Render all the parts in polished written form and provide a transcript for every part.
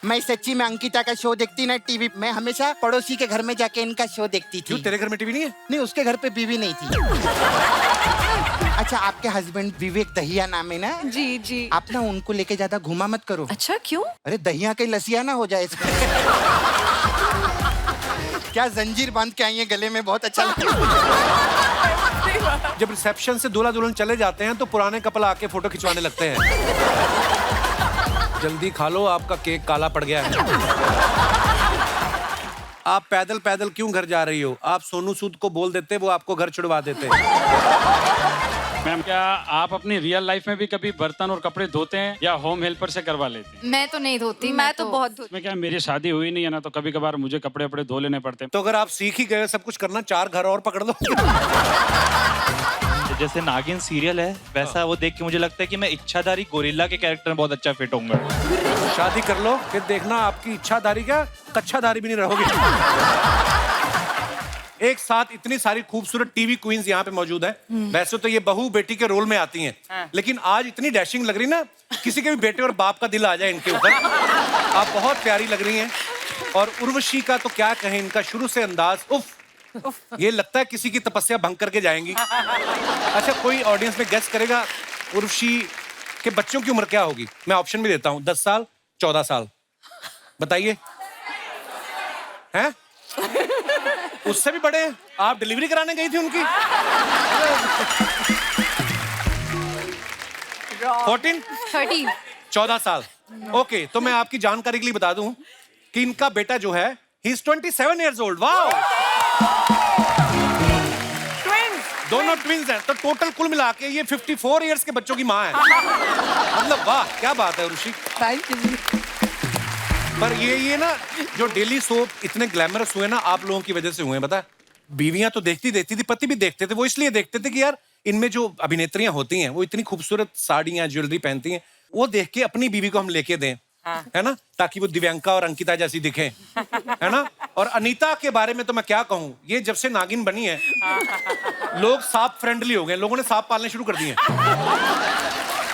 मैं सच्ची में अंकिता का शो देखती ना टीवी। मैं हमेशा पड़ोसी के घर में जाके इनका शो देखती थी। क्यों, तेरे घर में टीवी नहीं है? नहीं, उसके घर पे बीवी नहीं थी। अच्छा, आपके हस्बैंड विवेक दहिया नाम है ना? जी जी। आप ना उनको लेके ज्यादा घुमा मत करो। अच्छा, क्यों? अरे दहिया के लसिया ना हो जाए इसका। क्या जंजीर बांध के आई है गले में, बहुत अच्छा लगता है। जब रिसेप्शन से दूल्हा दुल्हन चले जाते हैं तो पुराने कपल आके फोटो खिंचवाने लगते हैं। जल्दी खा लो, आपका केक काला पड़ गया है। आप पैदल पैदल क्यों घर जा रही हो? आप सोनू सूद को बोल देते, वो आपको घर छुड़वा देते। मैम, क्या आप अपनी रियल लाइफ में भी कभी बर्तन और कपड़े धोते हैं या होम हेल्पर से करवा लेते हैं? मैं तो नहीं धोती। मैं तो बहुत धोती। मैं क्या, मेरी शादी हुई नहीं है ना, तो कभी कभार मुझे कपड़े वपड़े धो लेने पड़ते हैं। तो अगर आप सीख ही गए सब कुछ करना, 4 घर और पकड़ लो। जैसे नागिन सीरियल है, वैसा वो देख के मुझे लगता है कि मैं इच्छाधारी गोरिल्ला के कैरेक्टर में बहुत अच्छा फिट होऊंगा। शादी कर लो, फिर देखना आपकी इच्छाधारी क्या कच्छाधारी भी नहीं रहोगी। एक साथ इतनी सारी खूबसूरत टीवी क्वींस यहाँ पे मौजूद है। वैसे तो ये बहू बेटी के रोल में आती हैं, लेकिन आज इतनी डैशिंग लग रही ना, किसी के भी बेटे और बाप का दिल आ जाए इनके ऊपर। आप बहुत प्यारी लग रही हैं। और उर्वशी का तो क्या कहें, इनका शुरू से अंदाज, उफ, ये लगता है किसी की तपस्या भंग करके जाएंगी। अच्छा, कोई ऑडियंस में गेस करेगा उर्वशी के बच्चों की उम्र क्या होगी? मैं ऑप्शन भी देता हूँ, 10 साल, 14 साल। बताइए। हैं? उससे भी बड़े? आप डिलीवरी कराने गई थी उनकी? 13। 14 साल। ओके, तो मैं आपकी जानकारी के लिए बता दूं कि इनका बेटा जो है, he is 27 years old। Wow! दोनों ट्विंस हैं, तो टोटल कुल मिला के ये 54 इयर्स के बच्चों की माँ है। मतलब वाह, क्या बात है ऋषि। Thank you. पर ये ना जो डेली सोप इतने ग्लैमरस हुए ना, आप लोगों की वजह से हुए। बता, बीवियां तो देखती थी, पति भी देखते थे। वो इसलिए देखते थे कि यार इनमें जो अभिनेत्रियां होती हैं वो इतनी खूबसूरत साड़ियां ज्वेलरी पहनती हैं, वो देख के अपनी बीवी को हम लेके दें, है ना, ताकि वो दिव्यांका और अंकिता जैसी दिखे, है ना। और अनीता के बारे में तो मैं क्या कहूँ, ये जब से नागिन बनी है लोग सांप फ्रेंडली हो गए, लोगों ने सांप पालने शुरू कर दिए।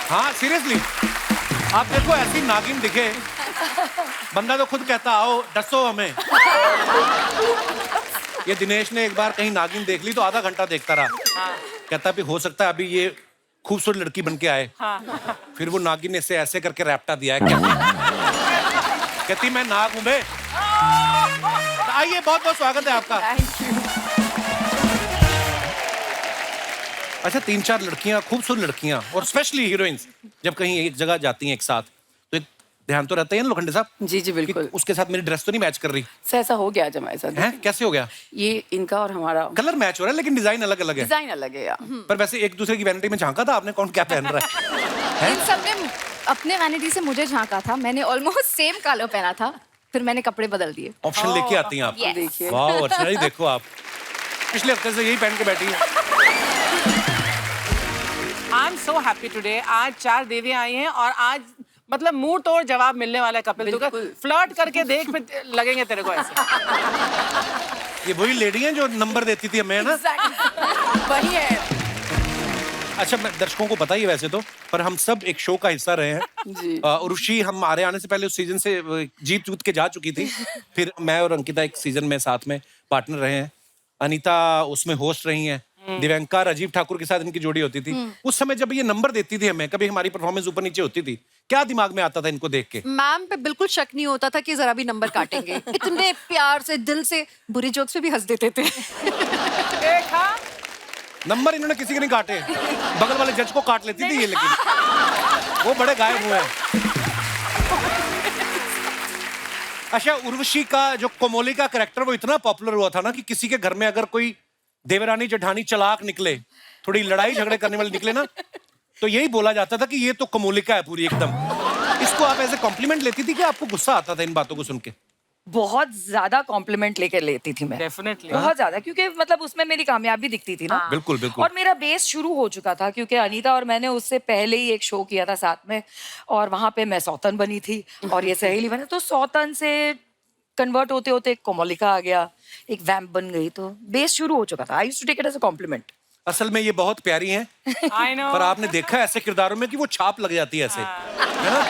हाँ सीरियसली, आप देखो ऐसी नागिन दिखे, बंदा तो खुद कहता आओ डसो हमें। ये दिनेश ने एक बार कहीं नागिन देख ली तो आधा घंटा देखता रहा। कहता भी हो सकता है अभी ये खूबसूरत लड़की बन के आए। फिर वो नागिन ने इसे ऐसे करके रैप्टा दिया है। कहती मैं नाग हूं बे। आइए, बहुत बहुत स्वागत है आपका। अच्छा, 3-4 लड़कियां, खूबसूरत लड़कियां और स्पेशली हीरोइंस जब कहीं एक जगह जाती हैं एक साथ, तो एक ध्यान तो रहता है ना लोखंडे साहब। जी जी बिल्कुल। उसके साथ मेरी ड्रेस तो नहीं मैच कर रही सर ऐसा हो गया आज हमारे साथ। है? कैसे हो गया? ये इनका और हमारा कलर मैच हो रहा है लेकिन डिजाइन अलग अलग है। डिजाइन अलग है यार। पर वैसे एक दूसरे की वैनिटी में झांका था आपने, कौन क्या पहन रहा है? इन सबने अपने वैनिटी से मुझे झांका था। मैंने ऑलमोस्ट सेम कलर पहना था, फिर मैंने कपड़े बदल दिए। ऑप्शन लेके आती हैं आप। Yes. देखिए वाह, अर्चना जी देखो, आप पिछले हफ्ते से यही पहन के बैठी है। I am so happy today. आज 4 देवियां आई हैं और आज मतलब मुंह तोड़ जवाब मिलने वाला है कपिल। तू फ्लर्ट करके देख, फिर लगेंगे तेरे को ऐसे। ये वही लेडी हैं जो नंबर देती थी हमें, ना? वही है। अच्छा, मैं दर्शकों को पता ही है वैसे तो, पर हम सब एक शो का हिस्सा रहे हैं जी। उर्वशी हमारे आने से पहले उस सीजन से जीत के जा चुकी थी। फिर मैं और अंकिता एक सीजन में साथ में पार्टनर रहे हैं। अनीता उसमें होस्ट रही हैं। दिव्यांका राजीव ठाकुर के साथ इनकी जोड़ी होती थी। उस समय जब ये नंबर देती थी हमें, कभी हमारी परफॉर्मेंस ऊपर नीचे होती थी, क्या दिमाग में आता था इनको देख के? मैम पे बिल्कुल शक नहीं होता था कि जरा भी नंबर काटेंगे। इतने प्यार से, दिल से, बुरे जोक्स पे भी हंस देते थे। देखा, नंबर इन्होंने किसी के नहीं काटे, बगल वाले जज को काट लेती थी ये, लेकिन वो बड़े गायब हुए हैं। अच्छा, उर्वशी का जो कोमोली का कैरेक्टर वो इतना पॉपुलर हुआ था ना कि किसी के घर में अगर कोई देवरानी जेठानी चालाक निकले, थोड़ी लड़ाई झगड़े करने वाले निकले ना, तो यही बोला जाता था कि ये तो कोमोलिका है पूरी एकदम। इसको आप ऐसे कॉम्प्लीमेंट लेती थी कि आपको गुस्सा आता था इन बातों को सुन के? बहुत ज्यादा कॉम्प्लीमेंट लेकर लेती थी मैं। डेफिनेटली बहुत ज्यादा, क्योंकि मतलब उसमें मेरी कामयाबी दिखती थी ना। बिल्कुल बिल्कुल। और मेरा बेस शुरू हो चुका था, क्योंकि अनीता और मैंने उससे पहले ही एक शो किया था साथ में, और वहां पे मैं सौतन बनी थी और ये सहेली बनी। तो सौतन से कन्वर्ट होते होते एक कोमोलिका आ गया, एक वैम्प बन गई, तो बेस शुरू हो चुका था। I used to take it as a compliment. असल में ये बहुत प्यारी हैं, आई नो। पर आपने देखा ऐसे किरदारों में कि वो छाप लग जाती है ऐसे, है ना?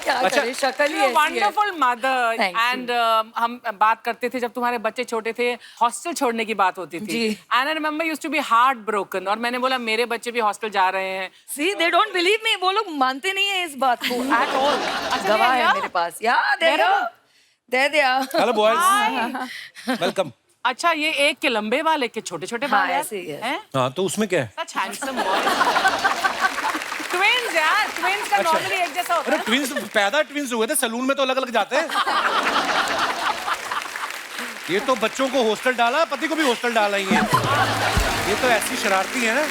क्या अच्छा। करें, शक्ल ही ऐसी है। Wonderful mother Thank you. And हम बात करते थे जब तुम्हारे बच्चे छोटे थे, हॉस्टल छोड़ने की बात होती थी। जी। And I remember used to be heart broken, और मैंने बोला मेरे बच्चे भी हॉस्टल जा रहे हैं। See, they don't believe me. वो लोग मानते नहीं है इस बात को at all. गवाह they है are? मेरे पास। Yeah, there There are. There they are. Hello boys, welcome. अच्छा, ये एक के लंबे बाल, एक के छोटे छोटे हाँ, बाल यार? ऐसे ही है। हैं? हाँ तो उसमें क्या है? Such handsome boy. Twins यार, twins का normally एक जैसा होता अरे है। ट्विंस पैदा ट्विंस हुए थे, सलून में तो अलग अलग जाते हैं। ये तो बच्चों को हॉस्टल डाला, पति को भी हॉस्टल डाला ही है। ये तो ऐसी शरारती है ना।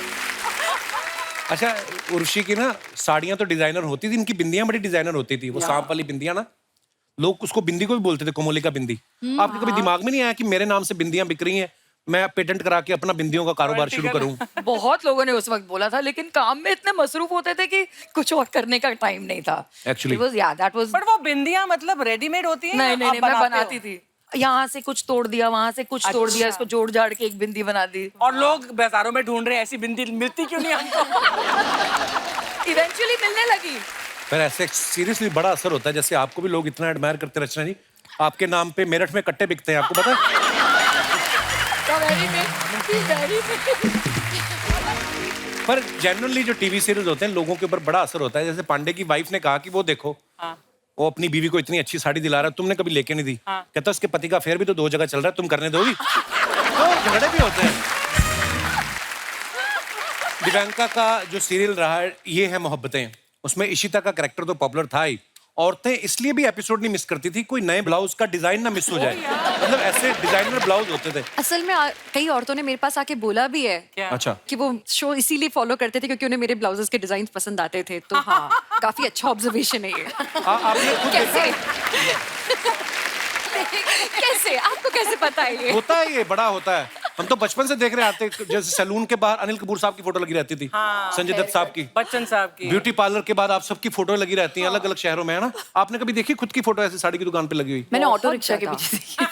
अच्छा, उर्वशी की ना साड़ियां तो डिजाइनर होती थी, इनकी बिंदियां बड़ी डिजाइनर होती थी। वो सांप वाली बिंदियां ना, लोग उसको बिंदी को भी बोलते थे, कोमोलिका बिंदी। आपके कभी दिमाग में नहीं आया कि मेरे नाम से बिंदियां बिक रही हैं, मैं पेटेंट करा के अपना बिंदियों का कारोबार शुरू करूं? बहुत लोगों ने उस वक्त बोला था, लेकिन काम में इतने मसरूफ होते थे कि कुछ और करने का टाइम नहीं था। Actually. It was, yeah, that was... पर वो बिंदियां मतलब रेडीमेड होती हैं? नहीं या नहीं आप नहीं, मैं बनाते बनाती हो? थी। यहाँ से कुछ तोड़ दिया, वहां से कुछ तोड़ दिया, अच्छा। इसको जोड़ जाड़ के एक बिंदी बना दी। और लोग बाजारों में ढूंढ रहे हैं, ऐसी बिंदी मिलती क्यों नहीं हमको? इवेंचुअली मिलने लगी। पर ऐसे सीरियसली बड़ा असर होता है। जैसे आपको भी लोग इतना एडमायर करते, रचना जी, आपके नाम पे मेरठ में कट्टे बिकते हैं, आपको पता है? पर जनरली जो टीवी सीरीज होते हैं, लोगों के ऊपर बड़ा असर होता है। जैसे पांडे की वाइफ ने कहा कि वो देखो, हाँ। वो अपनी बीवी को इतनी अच्छी साड़ी दिला रहा है, तुमने कभी लेके नहीं दी। कहता उसके पति का अफेयर भी तो 2 जगह चल रहा है, तुम करने दोगी? तो झगड़े भी होते हैं। दिव्यांका का जो सीरियल रहा है, ये है मोहब्बतें, उसमें इशिता का कैरेक्टर तो पॉपुलर था ही। औरतें इसलिए भी एपिसोड नहीं मिस करती थी, कोई नए ब्लाउज का डिजाइन ना मिस हो जाए। मतलब ऐसे डिजाइनर ब्लाउज होते थे। असल में कई औरतों ने मेरे पास आके बोला भी है क्या? अच्छा, कि वो शो इसीलिए फॉलो करते थे क्योंकि उन्हें मेरे ब्लाउजेस के डिजाइन पसंद आते थे। तो हाँ, काफी अच्छा ऑब्जर्वेशन है ये। आपने खुद कैसे कैसे आपको कैसे पता है ये? होता है, ये बड़ा होता है। हम तो बचपन से देख रहे आते, जैसे सैलून के बाहर अनिल कपूर साहब की फोटो लगी रहती थी, संजय दत्त साहब की, बच्चन साहब की। ब्यूटी पार्लर के बाद आप सबकी फोटो लगी रहती हैं अलग अलग शहरों में, है ना? आपने कभी देखी खुद की फोटो ऐसी साड़ी की दुकान पे लगी हुई? मैंने ऑटो रिक्शा के पीछे देखी।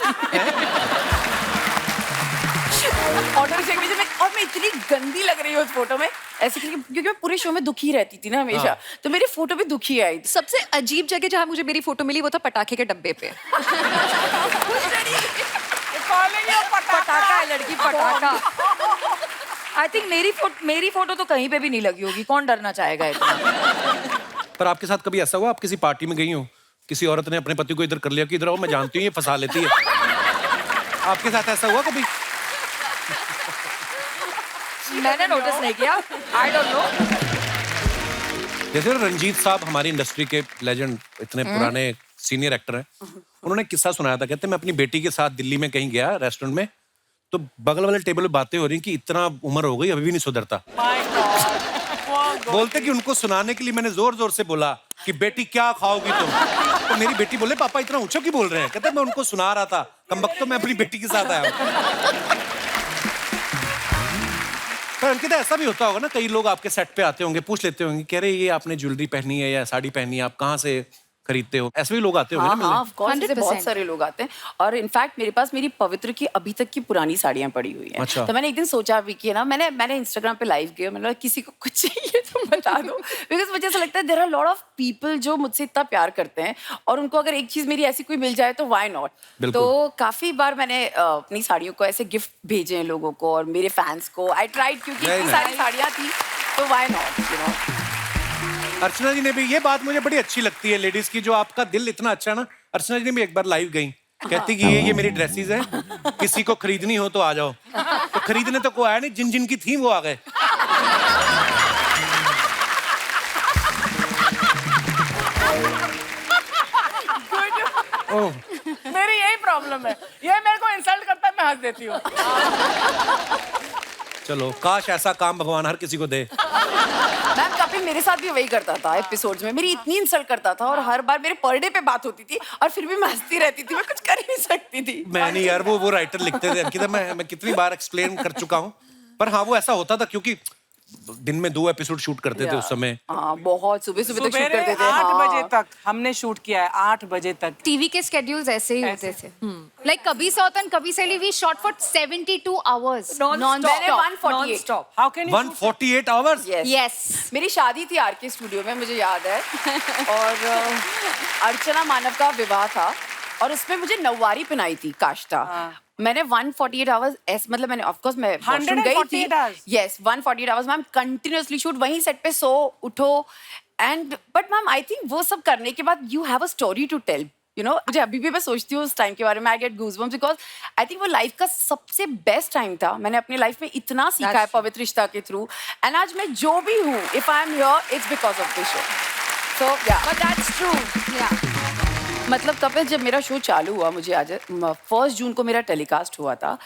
ऑटो रिक्शा के पीछे और मैं इतनी गंदी लग रही हूँ उस फोटो में, ऐसे क्योंकि मैं पूरे शो में दुखी रहती थी ना हमेशा, तो मेरी फोटो भी दुखी आई। सबसे अजीब जगह जहाँ मुझे मेरी फोटो मिली वो था पटाखे के डब्बे पे। पटाखा है लड़की, पटाखा। आई थिंक मेरी फोटो तो कहीं पे भी नहीं लगी होगी, कौन डरना चाहेगा इतना। पर आपके साथ कभी ऐसा हुआ, आप किसी पार्टी में गई हो, किसी औरत ने अपने पति को इधर कर लिया कि इधर आओ, मैं जानती हूँ ये फंसा लेती है? आपके साथ ऐसा हुआ कभी? मैंने नोटिस नहीं किया, आई डोंट नो। जैसे रंजीत साहब हमारी इंडस्ट्री के लेजेंड, इतने पुराने सीनियर एक्टर हैं, उन्होंने किस्सा सुनाया था। कहते मैं अपनी बेटी के साथ दिल्ली में कहीं गया रेस्टोरेंट में, तो बगल वाले टेबल पे बातें हो रही कि इतना उम्र हो गई अभी भी नहीं सुधरता। बोलते कि उनको सुनाने के लिए मैंने जोर जोर से बोला कि बेटी क्या खाओगी तुम, तो मेरी बेटी बोले पापा इतना ऊंचा क्यों बोल रहे हैं? कहते मैं उनको सुना रहा था, कमबख्त, तो मैं अपनी बेटी के साथ आया हूं। पर अंकिता, ऐसा भी होता होगा ना, कई लोग आपके सेट पे आते होंगे, पूछ लेते होंगे कह रहे ये आपने ज्वेलरी पहनी है या साड़ी पहनी है, आप कहाँ से खरीदते हो? ऐसे भी लोग आते होंगे ना मिलने? हाँ, ऑफ कोर्स, ऐसे 100%। बहुत सारे लोग आते हैं। और इनफैक्ट मेरे पास मेरी पवित्र की अभी तक की पुरानी साड़ियां पड़ी हुई हैं। अच्छा। तो मैंने एक दिन सोचा भी कि ना, मैंने इंस्टाग्राम पे लाइव किया, मैंने बोला किसी को कुछ चाहिए तो बता दो, बिकॉज मुझे ऐसा लगता है there are lot of people जो मुझसे इतना प्यार करते हैं, और उनको अगर एक चीज मेरी ऐसी कोई मिल जाए तो व्हाई नॉट। बिल्कुल। तो काफी बार मैंने अपनी साड़ियों को ऐसे गिफ्ट भेजे हैं लोगों को और मेरे फैंस को। आई ट्राइड, क्योंकि Very इतनी nice। सारी साड़ियां थी, तो व्हाई नॉट, यू नो। अर्चना जी ने भी, ये बात मुझे बड़ी अच्छी लगती है लेडीज की, जो आपका दिल इतना अच्छा है ना। अर्चना जी ने भी एक बार लाइव गई, कहती कि ये मेरी ड्रेसेस हैं, किसी को खरीदनी हो तो आ जाओ। तो खरीदने तो कोई आया नहीं, जिन जिन की थी वो आ गए। ओह, मेरी यही प्रॉब्लम है, ये मेरे को इंसल्ट करता है, मैं हंस देती हूँ। चलो, काश ऐसा काम भगवान हर किसी को दे। मैम कपिल मेरे साथ भी वही करता था एपिसोड्स में, मेरी इतनी इंसल्ट करता था, और हर बार मेरे पर डे पे बात होती थी, और फिर भी मैं हंसती रहती थी, मैं कुछ कर ही नहीं सकती थी। मैं नहीं यार, वो राइटर लिखते थे अंकिता, मैं कितनी बार एक्सप्लेन कर चुका हूँ। पर हाँ, वो ऐसा होता था क्योंकि दिन में 2 एपिसोड शूट करते थे उस समय। हाँ बहुत सुबह सुबह तक शूट सुबह करते थे 8 हाँ। बजे तक हमने शूट किया है, 8 बजे तक। टीवी के स्केड्यूल्स ऐसे ही होते थे लाइक कभी सौतन कभी सैली वी शॉट फॉर 72 आवर्स मैंने 148 Non-stop. How can you 148 hours. Yes. Yes मेरी शादी थी आरके स्टूडियो में, मुझे याद है। और अर्चना मानव का विवाह था और उसमें मुझे नौवारी पहनाई थी काष्टा। मैंने 148 आवर्स मतलब मैंने ऑफ कोर्स मैं वॉशरूम गई थी। 148 hours? Yes 148 hours ma'am continuously shoot, वहीं सेट पे सो उठो and but ma'am I think वो सब करने के बाद you have a story to tell you know. मुझे अभी भी मैं सोचती हूँ उस टाइम के बारे में, I get goosebumps because I think वो लाइफ का सबसे बेस्ट टाइम था। मैंने अपनी लाइफ में इतना सीखा है पवित्र रिश्ता के थ्रू एंड आज मैं जो भी हूँ if I am here it's because of this show. So yeah but that's true. मतलब कपिल जब मेरा शो चालू हुआ, मुझे आज 1 जून को मेरा टेलीकास्ट हुआ था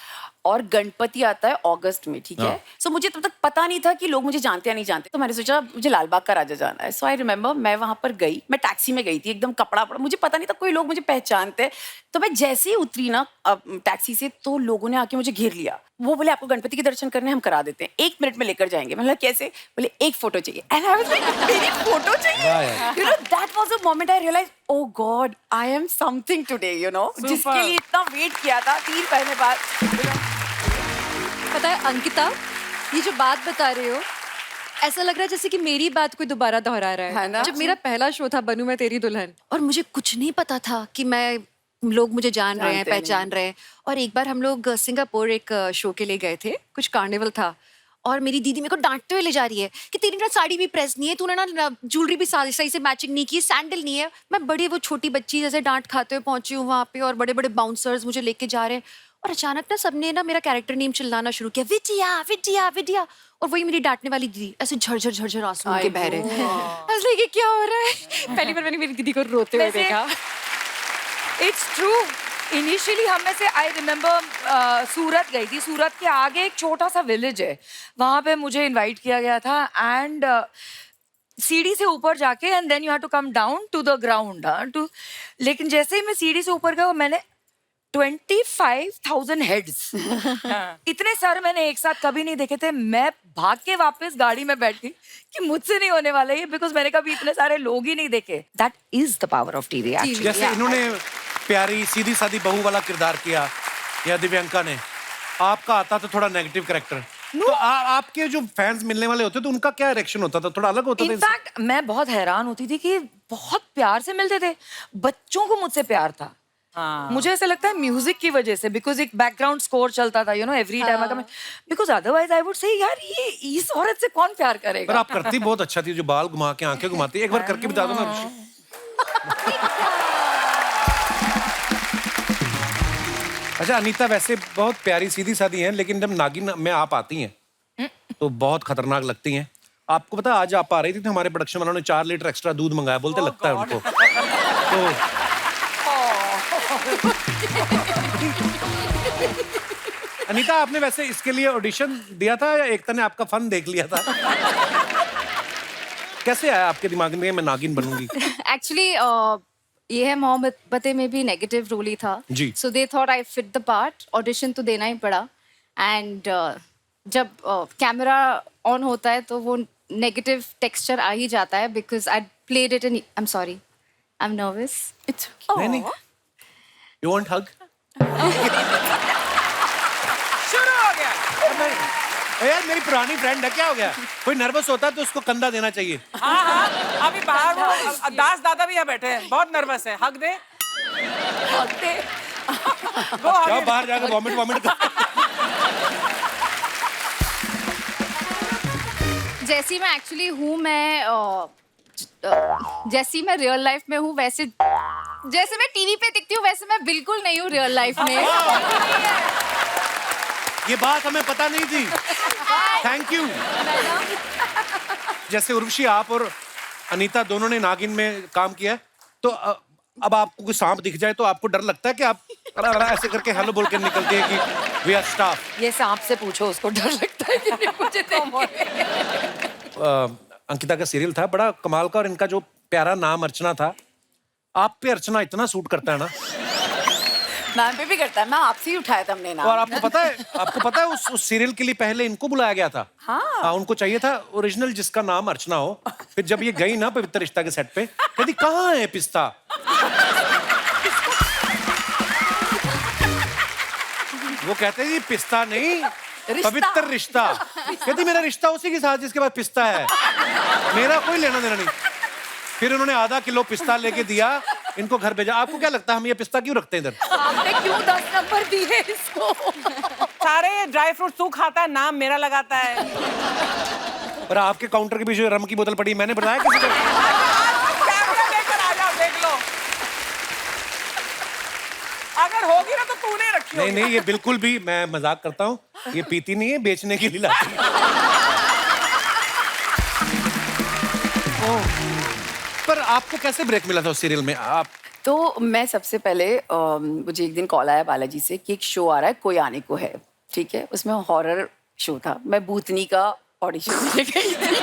और गणपति आता है अगस्त में, ठीक है। सो मुझे तब तक पता नहीं था कि लोग मुझे जानते या नहीं जानते, तो मैंने सोचा मुझे लालबाग का राजा जाना है। सो आई रिमेम्बर मैं वहां पर गई, मैं टैक्सी में गई थी, एकदम कपड़ा पड़ा, मुझे पता नहीं था कोई लोग मुझे पहचानते। तो मैं जैसे ही उतरी ना टैक्सी से तो लोगों ने आके मुझे घेर लिया। वो बोले आपको गणपति के दर्शन करने हम करा देते हैं, 1 मिनट में लेकर जाएंगे। मैं बोला कैसे? बोले एक फोटो चाहिए एंड आई वाज लाइक मेरी फोटो चाहिए। You know that was a moment I realize oh God I am something today, you know, जिसके लिए इतना वेट किया था 3 महीने बाद। पता है अंकिता, ये जो बात बता रहे हो ऐसा लग रहा है जैसे कि मेरी बात कोई दोबारा दोहरा रहा है ना? जब मेरा पहला शो था बनूं मैं तेरी दुल्हन, और मुझे कुछ नहीं पता था कि मैं लोग मुझे जान रहे हैं, जानते पहचान रहे हैं। और एक बार हम लोग सिंगापुर एक शो के लिए गए थे, कुछ कार्निवल था, और मेरी दीदी मेरे को डांटते हुए ले जा रही है कि तेरी ना साड़ी भी प्रेस नहीं है, तूने ना ज्वेलरी भी सही से मैचिंग नहीं की, सैंडल नहीं है। मैं बड़ी वो छोटी बच्ची जैसे डांट खाते हुए पहुंची हूँ वहाँ पे, और बड़े बड़े बाउंसर्स मुझे लेके जा रहे हैं, और अचानक ना सबने ना मेरा कैरेक्टर नेम चिल्लाना शुरू किया, विद्या विद्या विद्या। और वही मेरी डांटने वाली दीदी ऐसे झरझर झरझर आंसू के बह रहे हैं। ये क्या हो रहा है? पहली बार मैंने मेरी दीदी को रोते हुए वैसे- देखा। It's true. इनिशियली हम में से आई रिमेम्बर सूरत गई थी, सूरत के आगे एक छोटा सा विलेज है, वहां पे मुझे इनवाइट किया गया था एंड सीढ़ी से ऊपर जाके and then you have to come down to the ground too. लेकिन जैसे ही मैं सीढ़ी से ऊपर गया मैंने 25,000 हेड्स इतने सर मैंने एक साथ कभी नहीं देखे थे। मैं भाग के वापस गाड़ी में बैठ गई कि मुझसे नहीं होने वाला ये, बिकॉज मैंने कभी इतने सारे लोग ही नहीं देखे। That is the power of TV actually. जैसे इन्होंने प्यारी सीधी सादी बहू वाला किरदार किया, या दिव्यांका ने, आपका आता था थोड़ा नेगेटिव कैरेक्टर। तो आपके जो फैंस मिलने वाले होते तो उनका क्या रिएक्शन होता था? थोड़ा अलग होता था? इनफैक्ट मैं बहुत हैरान होती थी कि बहुत प्यार से मिलते थे, बच्चों को मुझसे प्यार था। मुझे ऐसा लगता है म्यूजिक की वजह से, बिकॉज एक बैकग्राउंड स्कोर चलता था, यू नो, एवरी टाइम अगर मैं, because otherwise I would say यार ये इस औरत से कौन प्यार पर करेगा। आप करती बहुत अच्छा थी, जो बाल घुमा के आंखें घुमाती, एक बार करके बता दो ना ऋषि। अच्छा अनीता वैसे बहुत प्यारी सीधी सादी हैं, लेकिन जब नागिन में आप आती हैं तो बहुत खतरनाक लगती हैं। आपको पता आज आप आ रही थी तो हमारे प्रोडक्शन वालों ने 4 लीटर एक्स्ट्रा दूध मंगाया, बोलते लगता है उनको। तो अनीता आपने वैसे इसके लिए ऑडिशन दिया था या एकता ने आपका फन देख लिया था? कैसे आया आपके दिमाग में मैं नागिन बनूंगी? एक्चुअली ये है मोहब्बतें में भी नेगेटिव रोल ही था जी। So they thought I fit the part, audition तो देना ही पड़ा। एंड जब कैमरा ऑन होता है तो वो नेगेटिव टेक्सचर आ ही जाता है, because I played it in, I am sorry, I am nervous. It's नहीं नहीं, यू वांट हग? शुरू हो गया। यार मेरी पुरानी फ्रेंड है, क्या हो गया? कोई नर्वस होता है तो उसको कंधा देना चाहिए। हाँ हाँ, अभी बाहर वो दास दादा भी यहाँ बैठे हैं, बहुत नर्वस है। हक दे, गो क्या आगे। बाहर जाकर वॉमिट वॉमिट कर। जैसी मैं एक्चुअली हूँ, मैं जैसी मैं रियल लाइफ में हूँ, वैसे जैसे मैं टीवी पे दिखती हूँ वैसे मैं बिल्कुल नहीं हूँ रियल लाइफ में। ये बात हमें पता नहीं थी। Thank you. जैसे उर्वशी आप और अनीता दोनों ने नागिन में काम किया है, तो अब आपको कोई सांप दिख जाए तो आपको डर लगता है कि आप ऐसे करके हेलो बोल के निकलती है कि वी आर स्टाफ? ये सांप से पूछो, उसको डर लगता है कि नहीं मुझे देख के। अंकिता का सीरियल था बड़ा कमाल का, और इनका जो प्यारा नाम अर्चना था, आप पे अर्चना इतना सूट करता है ना। मैम पे भी करता है, मैम आपसे ही उठाया था हमने नाम। और आपको पता है उस सीरियल के लिए पहले इनको बुलाया गया था। हाँ, उनको चाहिए था ओरिजिनल जिसका नाम अर्चना हो। फिर जब ये गई ना पवित्र रिश्ता के सेट पे, कहती कहाँ है पिस्ता? वो कहते हैं पिस्ता नहीं, पवित्र रिश्ता। कहती मेरा रिश्ता उसी के साथ जिसके पास पिस्ता है, मेरा कोई लेना देना नहीं। फिर उन्होंने आधा किलो पिस्ता लेके दिया, इनको घर भेजा। आपको क्या लगता है हम ये पिस्ता क्यों रखते हैं इधर? आपने क्यों 10 नंबर दिए इसको? सारे ड्राई फ्रूट तू खाता है, नाम मेरा लगाता है। और आपके काउंटर के पीछे रम की बोतल पड़ी, मैंने बताया किसी को? कैमरा लेकर आ जाओ, देख लो। अगर होगी ना तो तूने रखी होगी। नहीं, ये बिल्कुल भी, मैं मजाक करता हूँ, ये पीती नहीं है, बेचने के लिए लाती है। पर आपको कैसे ब्रेक मिला था उस सीरियल में? आप तो मैं सबसे पहले मुझे एक दिन कॉल आया बालाजी से कि एक शो आ रहा है, कोई आने को है, ठीक है। उसमें हॉरर शो था। मैं भूतनी का ऑडिशन देने गई थी।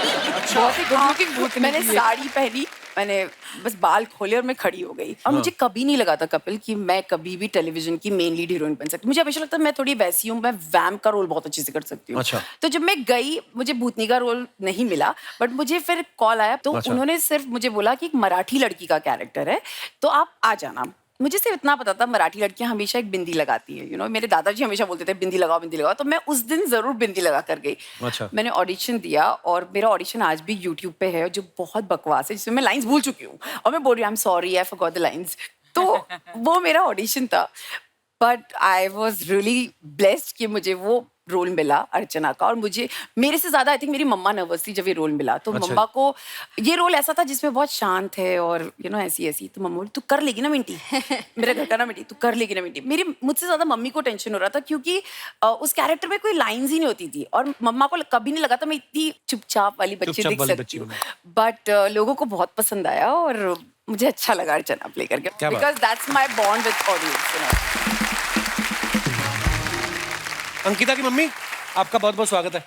बहुत ही गुड लुकिंग भूतनी। मैंने साड़ी पहनी, मैंने बस बाल खोले और मैं खड़ी हो गई। और मुझे कभी नहीं लगा था कपिल कि मैं कभी भी टेलीविजन की मेन लीड हीरोइन बन सकती। मुझे हमेशा लगता है मैं थोड़ी वैसी हूँ, मैं वैम्प का रोल बहुत अच्छे से कर सकती हूँ। अच्छा। तो जब मैं गई, मुझे भूतनी का रोल नहीं मिला, बट मुझे फिर कॉल आया। तो उन्होंने सिर्फ मुझे बोला कि एक मराठी लड़की का कैरेक्टर है, तो आप आ जाना। मुझे सिर्फ इतना पता था मराठी लड़कियां हमेशा एक बिंदी लगाती है, मेरे दादाजी हमेशा बोलते थे बिंदी लगाओ बिंदी लगाओ। तो मैं उस दिन जरूर बिंदी लगा कर गई। अच्छा। मैंने ऑडिशन दिया और मेरा ऑडिशन आज भी यूट्यूब पे है, जो बहुत बकवास है, जिसमें मैं लाइंस भूल चुकी हूँ और मैं बोल रही हूँ I am sorry I forgot the lines. तो वो मेरा ऑडिशन था, but I was really blessed कि मुझे वो रोल मिला अर्चना का। और मुझे, मेरे से ज्यादा आई थिंक मेरी मम्मा नर्वस थी जब ये रोल मिला। तो मम्मा को ये रोल ऐसा था जिसमें बहुत शांत है और ऐसी। तो मम्मा बोली तू कर लेगी ना मिंटी, मेरा घर का ना मिंटी, तू कर लेगी ना मिंटी। मुझसे ज्यादा मम्मी को टेंशन हो रहा था क्योंकि उस कैरेक्टर में कोई लाइंस ही नहीं होती थी और मम्मा को कभी नहीं लगा था मैं इतनी चुपचाप वाली बच्ची दिख सकती हूँ। बट लोगों को बहुत पसंद आया और मुझे अच्छा लगा अर्चना प्ले करके, because that's my bond with audience. Ankita की मम्मी, आपका बहुत बहुत स्वागत है।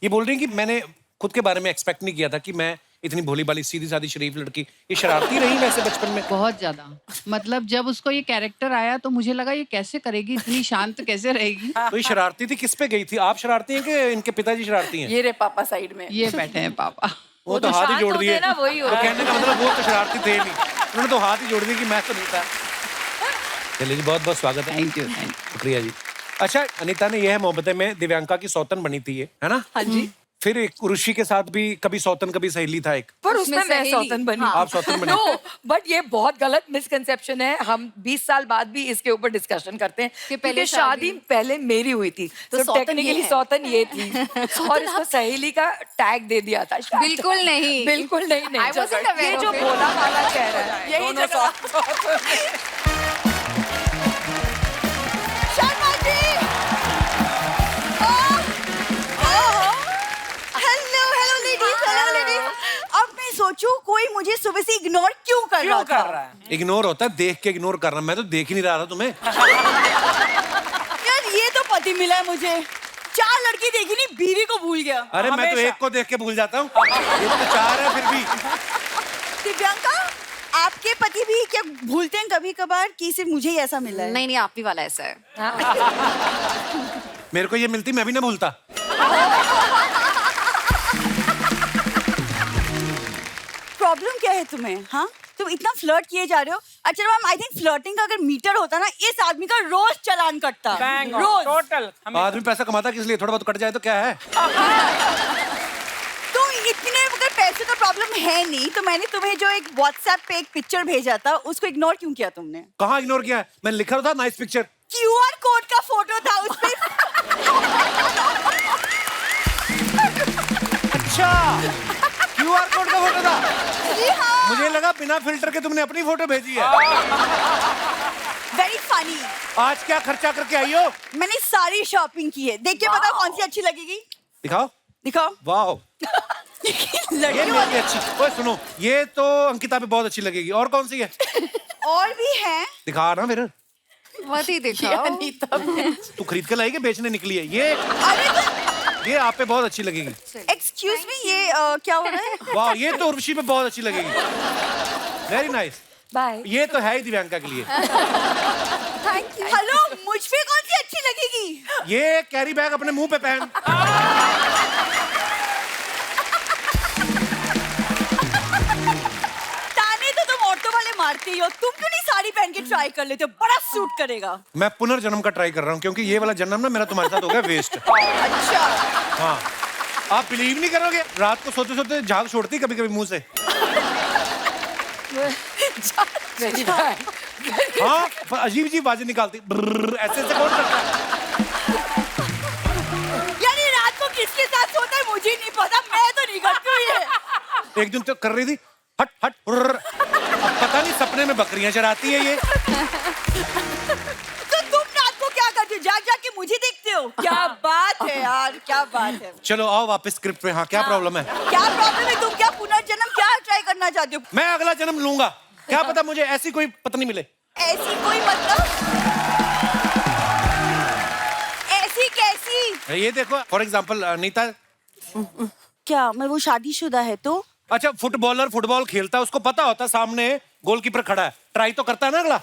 ये बोल रही हैं कि मैंने खुद के बारे में एक्सपेक्ट नहीं किया था कि मैं इतनी भोली भाली सीधी सादी शरीफ लड़की, ये शरारती रही वैसे बचपन में? बहुत ज्यादा। मतलब जब उसको ये कैरेक्टर आया तो मुझे लगा ये कैसे करेगी, इतनी शांत कैसे रहेगी। तो ये शरारती थी, किस पे गई थी? आप शरारती हैं कि इनके पिताजी शरारती हैं? ये रे पापा साइड में, ये बैठे हैं पापा। वो तो हाथ ही जोड़ दिए ना, वही हो तो रहा है। कहने का मतलब वो तो शरारती थे नहीं, उन्होंने तो हाथ ही जोड़ दिए कि मैं तो नहीं था। चलिए जी, बहुत बहुत स्वागत है। Thank you. शुक्रिया जी। अच्छा, अनीता ने यह मोहब्बतें में दिव्यांका की सौतन बनी थी, ये है ना? हाँ जी। फिर एक ऋषि के साथ भी कभी सौतन कभी सहेली था एक, पर उसमें मैं सौतन बनी। आप सौतन बनी। नो, बट ये बहुत गलत मिसकंसेप्शन है। हम 20 साल बाद भी इसके ऊपर डिस्कशन करते हैं कि पहले शादी पहले मेरी हुई थी, तो सौतन टेक्निकली ये है। सौतन ये थी और इसको सहेली का टैग दे दिया था। बिल्कुल नहीं, बिल्कुल नहीं, नहीं। I wasn't aware ये of जो it. भोला वाला कह रहा है, यही दोनों जगह। Hello ladies. अब मैं सोचूं कोई मुझे सुबह से इग्नोर क्यों कर रहा है? इग्नोर होता है देख के इग्नोर करना, मैं तो देख ही नहीं रहा था तुम्हें। यार ये तो पति मिला है मुझे, 4 लड़की देखी नहीं, बीवी को भूल गया। अरे मैं तो एक को देख के भूल जाता हूँ, ये तो 4 है फिर भी। दिव्यांका, आपके पति भी क्या भूलते हैं कभी कभार कि सिर्फ मुझे ही ऐसा मिला है? नहीं, आप ही वाला ऐसा है। मेरे को ये मिलती मैं भी ना भूलता। प्रॉब्लम क्या है तुम्हें? हाँ, तुम इतना फ्लर्ट किए जा रहे हो। अच्छा मैम, आई थिंक फ्लर्टिंग का अगर मीटर होता ना, इस आदमी का रोज चालान कटता। रोज। टोटल आदमी पैसा कमाता किस लिए? थोड़ा बहुत कट जाए तो क्या है? तो इतने अगर पैसे का प्रॉब्लम है नहीं, तो मैंने तुम्हें जो एक व्हाट्सएप पे एक पिक्चर भेजा था, उसको इग्नोर क्यों किया तुमने? कहाँ इग्नोर किया? मैंने लिखा था नाइस पिक्चर। QR कोड का फोटो था उस पे। अच्छा, QR कोड का फोटो था? जी हाँ। मुझे लगा बिना फिल्टर के तुमने अपनी फोटो भेजी है। Very funny. आज क्या खर्चा करके आई हो? मैंने सारी शॉपिंग की है, देख के बताओ कौन सी अच्छी लगेगी। दिखाओ दिखाओ। वाह, ये मेरी अच्छी। ओए सुनो, ये तो अंकिता पे बहुत अच्छी लगेगी। और कौन सी है? और भी है। दिखा ना फिर। मत ही दिखाओ। तू खरीद के लाई के बेचने निकली है? ये आप पे बहुत अच्छी लगेगी। एक्सक्यूज मी, ये क्या हो रहा है? वाह, ये तो उर्वशी पे बहुत अच्छी लगेगी। Very nice. बाय। ये तो है ही दिव्यांका के लिए। Thank you. हेलो, मुझ पे कौन सी अच्छी लगेगी? ये कैरी बैग अपने मुंह पे पहन। ताने तो तुम औरतों वाले मारते ही हो, तुम क्यों नहीं साड़ी पहन के ट्राई कर लेते हो? बड़ा सूट करेगा। मैं पुनर्जन्म का ट्राई कर रहा हूँ क्योंकि ये वाला जन्म ना मेरा तुम्हारे साथ हो गया वेस्ट। अच्छा। हाँ, आप बिलीव नहीं करोगे, रात को सोते सोते झाग छोड़ती कभी कभी मुंह से। Very bad. हाँ, पर अजीब अजीब आवाजें निकालती, ब्रर, ऐसे ऐसे कौन करता है? यानी रात को किसके साथ सोता है मुझे नहीं पता, मैं तो नहीं करती हूँ ये। एक दिन तो कर रही थी, हट हट ब्रर। अब पता नहीं सपने में बकरियां चराती है ये। तो तुम रात को क्या करते हो? जाग जाग के मुझे देखते हो? क्या बात है यार, क्या बात है। चलो आओ वापस स्क्रिप्ट पे। हाँ, क्या प्रॉब्लम है? क्या प्रॉब्लम है? तुम क्या पुनर्जन्म क्या ट्राई करना चाहते हो? मैं अगला जन्म लूंगा, क्या पता मुझे ऐसी कोई पत्नी मिले। ऐसी कोई मतलब? ऐसी कैसी? ये देखो फॉर एग्जाम्पल नीता। क्या मैं वो शादीशुदा है तो? अच्छा, फुटबॉलर फुटबॉल खेलता है, उसको पता होता है सामने गोलकीपर खड़ा है, ट्राई तो करता है ना अगला।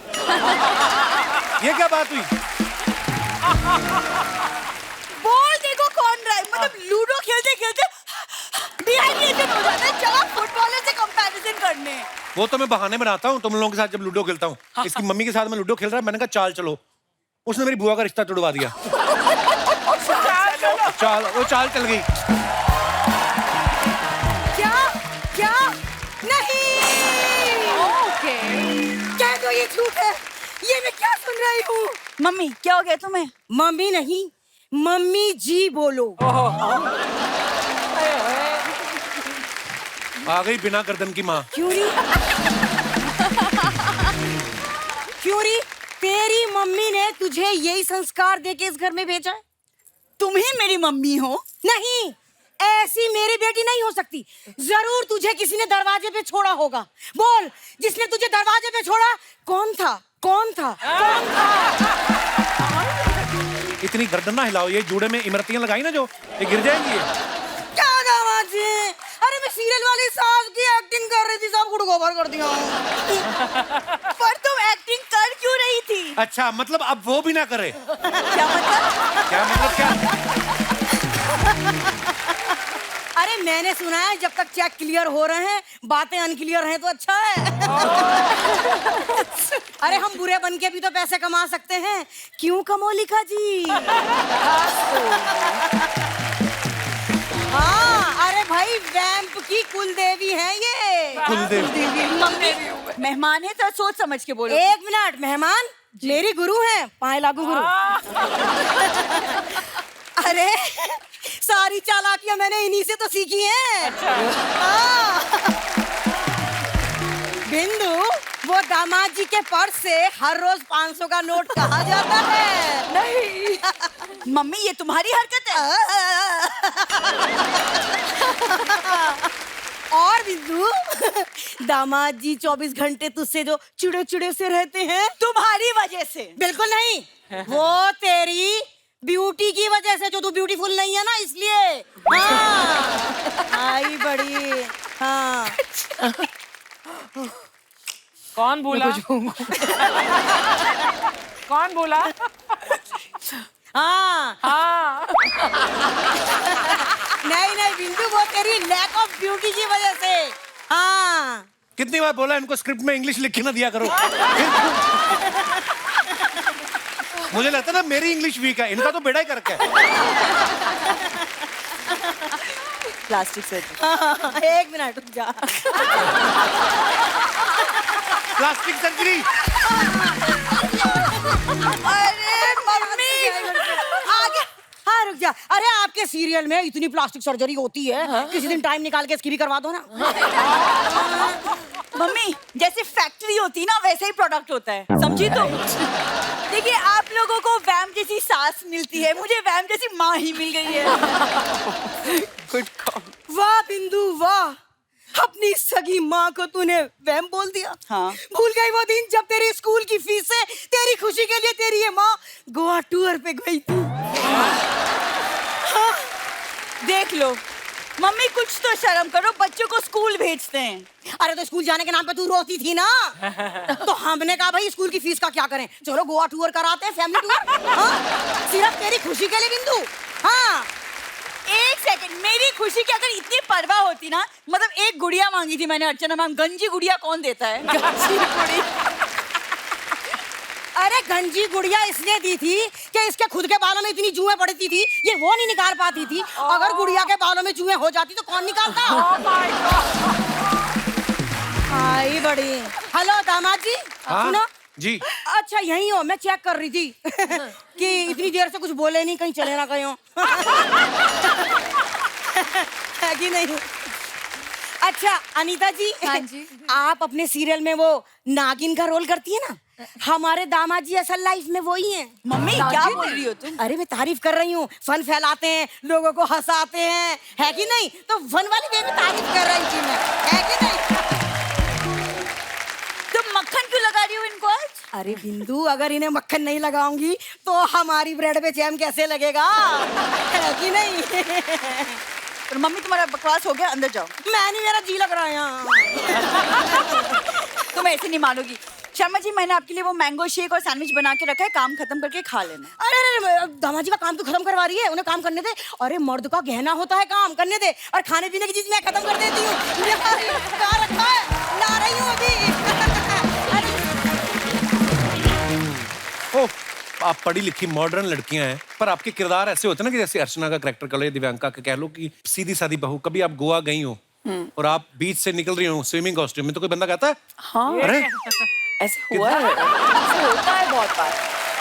ये क्या बात हुई? बॉल देखो कौन रहा है, मतलब लूडो खेलते खेलते डिहाइड्रेशन हो जाता है। चलो फुटबॉलर से कंपैरिजन करने। वो तो मैं बहाने बनाता हूँ तुम लोगों के साथ जब लूडो खेलता हूँ। इसकी मम्मी के साथ मैं लूडो खेल रहा, मैंने कहा चाल चलो, उसने मेरी बुआ का रिश्ता तोड़वा दिया। चाल, वो चाल चल गई। क्या क्या? नहीं। ओके। क्या तो ये झूठ है? ये मैं क्या सुन रही हूँ? मम्मी क्या हो गया तुम्हें? मम्मी नहीं, मम्मी जी बोलो। आ गई बिना गर्दन की माँ। क्यों री? क्यों री? तेरी मम्मी ने तुझे यही संस्कार देके इस घर में भेजा है? तुम ही मेरी मम्मी हो? नहीं, ऐसी मेरी बेटी नहीं हो सकती। जरूर तुझे किसी ने दरवाजे पे छोड़ा होगा। बोल, जिसने तुझे दरवाजे पे छोड़ा कौन था? कौन था? कौन था? इतनी गर्दन ना हिलाओ, ये जूड़े में इमरतियां लगाई ना जो, ये गिर जाएंगी ये। क्या दामाद जी? अरे मैं सीरियल वाली सास की एक्टिंग कर रही थी, सब गुड़गोबर कर दिया। पर तुम एक्टिंग कर क्यों रही थी? अच्छा, मतलब अब वो भी ना करे। क्या मतलब? क्या मतलब क्या? अरे मैंने सुना है जब तक चेक क्लियर हो रहे हैं बातें अनक्लियर हैं तो अच्छा है। अरे हम बुरे बन के भी तो पैसे कमा सकते हैं, क्यों कमोलिका जी? हाँ, अरे भाई वैम्प की कुलदेवी है ये। कुलदेवी। मम्मी मेहमान है तो सोच समझ के बोलो। एक मिनट, मेहमान मेरी गुरु हैं, पाए लागू गुरु। अरे सारी चालाकियां मैंने इन्हीं से तो सीखी हैं। अच्छा। बिंदु, वो दामाद जी के पर्स से हर रोज 500 का नोट कहाँ जाता है? नहीं। मम्मी ये तुम्हारी हरकत है। और बिंदु, दामाद जी 24 घंटे तुझसे जो चिड़े चिड़े से रहते हैं, तुम्हारी वजह से। बिल्कुल नहीं, वो तेरी ब्यूटी की वजह से, जो तू ब्यूटीफुल नहीं है ना इसलिए। हाँ, आई बड़ी। हाँ। कौन बोला? कौन बोला? हाँ। हाँ। नहीं नहीं बिंदु, वो तेरी लैक ऑफ ब्यूटी की वजह से। हाँ। कितनी बार बोला इनको स्क्रिप्ट में इंग्लिश लिख के ना दिया करो। मुझे लगता है ना मेरी इंग्लिश वीक है, इनका तो बेड़ा ही करके है। Plastic surgery. एक मिनट रुक जा। Plastic surgery. अरे मम्मी आगे। हाँ रुक जा। अरे आपके सीरियल में इतनी प्लास्टिक सर्जरी होती है, किसी दिन टाइम निकाल के इसकी भी करवा दो ना। मम्मी जैसे फैक्ट्री होती ना वैसे ही प्रोडक्ट होता है, समझी तुम? देखिए आप लोगों को वैम जैसी सास मिलती है, मुझे वैम जैसी माँ ही मिल गई है। वाह बिंदु वाह, अपनी सगी माँ को तूने वैम बोल दिया। हाँ। भूल गई वो दिन जब तेरी स्कूल की फीस से तेरी खुशी के लिए तेरी ये माँ गोवा टूर पे गई थी। हाँ, देख लो मम्मी कुछ तो शर्म करो, बच्चों को स्कूल भेजते हैं। अरे तो स्कूल जाने के नाम पे तू रोती थी ना, तो हमने कहा भाई स्कूल की फीस का क्या करें, चलो गोवा टूर कराते हैं, फैमिली टूर। हाँ? सिर्फ तेरी खुशी के लिए बिंदु। हाँ एक सेकंड, मेरी खुशी की अगर इतनी परवाह होती ना, मतलब एक गुड़िया मांगी थी मैंने अर्चना मैम, गंजी गुड़िया कौन देता है? गंजी गुड़िया। अरे गंजी गुड़िया इसने दी थी कि इसके खुद के बालों में इतनी जुएं पड़ती थी, ये वो नहीं निकाल पाती थी। अगर गुड़िया के बालों में जुएं हो जाती तो कौन निकालता? आई बड़ी। हेलो दामाद जी, सुनो जी। अच्छा यहीं हो, मैं चेक कर रही थी कि इतनी देर से कुछ बोले नहीं, कहीं चले ना गए हो। है कि नहीं? अच्छा अनीता जी, हाँ जी। आप अपने सीरियल में वो नागिन का रोल करती है ना, हमारे दामाद जी असल लाइफ में वही हैं। मम्मी क्या बोल रही हो तुम? अरे मैं तारीफ कर रही हूँ, फन फैलाते हैं, लोगों को हंसाते हैं, है कि नहीं? तो फन वाली वे में तारीफ कर रही थी मैं, है कि नहीं? तुम मक्खन क्यों लगा रही हो इनको आज? अरे बिंदु, अगर इन्हें मक्खन नहीं लगाऊंगी तो हमारी ब्रेड पे जैम कैसे लगेगा, है कि नहीं? और मम्मी तुम्हारा बकवास हो गया, अंदर जाओ। मैं नहीं, मेरा जी लग रहा है यहाँ। तुम ऐसे नहीं मानोगी। शर्मा जी, मैंने आपके लिए वो मैंगो शेक और सैंडविच बना के रखा है, काम खत्म करके खा लेना। अरे दामाद जी का काम तो खत्म करवा रही है, उन्हें काम करने दे। अरे मर्द का गहना होता है काम करने दे, और खाने पीने की चीज मैं खत्म कर देती हूँ। कहाँ रखा है? ला रही हूँ अभी। ओह, आप पढ़ी लिखी मॉडर्न लड़कियां हैं, पर आपके किरदार ऐसे होते हैं ना कि जैसे अर्चना का कैरेक्टर कर लो, दिव्यांका का कह लो कि सीधी सादी बहू। कभी आप गोवा गई हो और आप बीच से निकल रही हो स्विमिंग कॉस्ट्यूम में, तो कोई बंदा कहता है हाँ अरे ऐसे हुआ है, ऐसे होता है बहुत बार।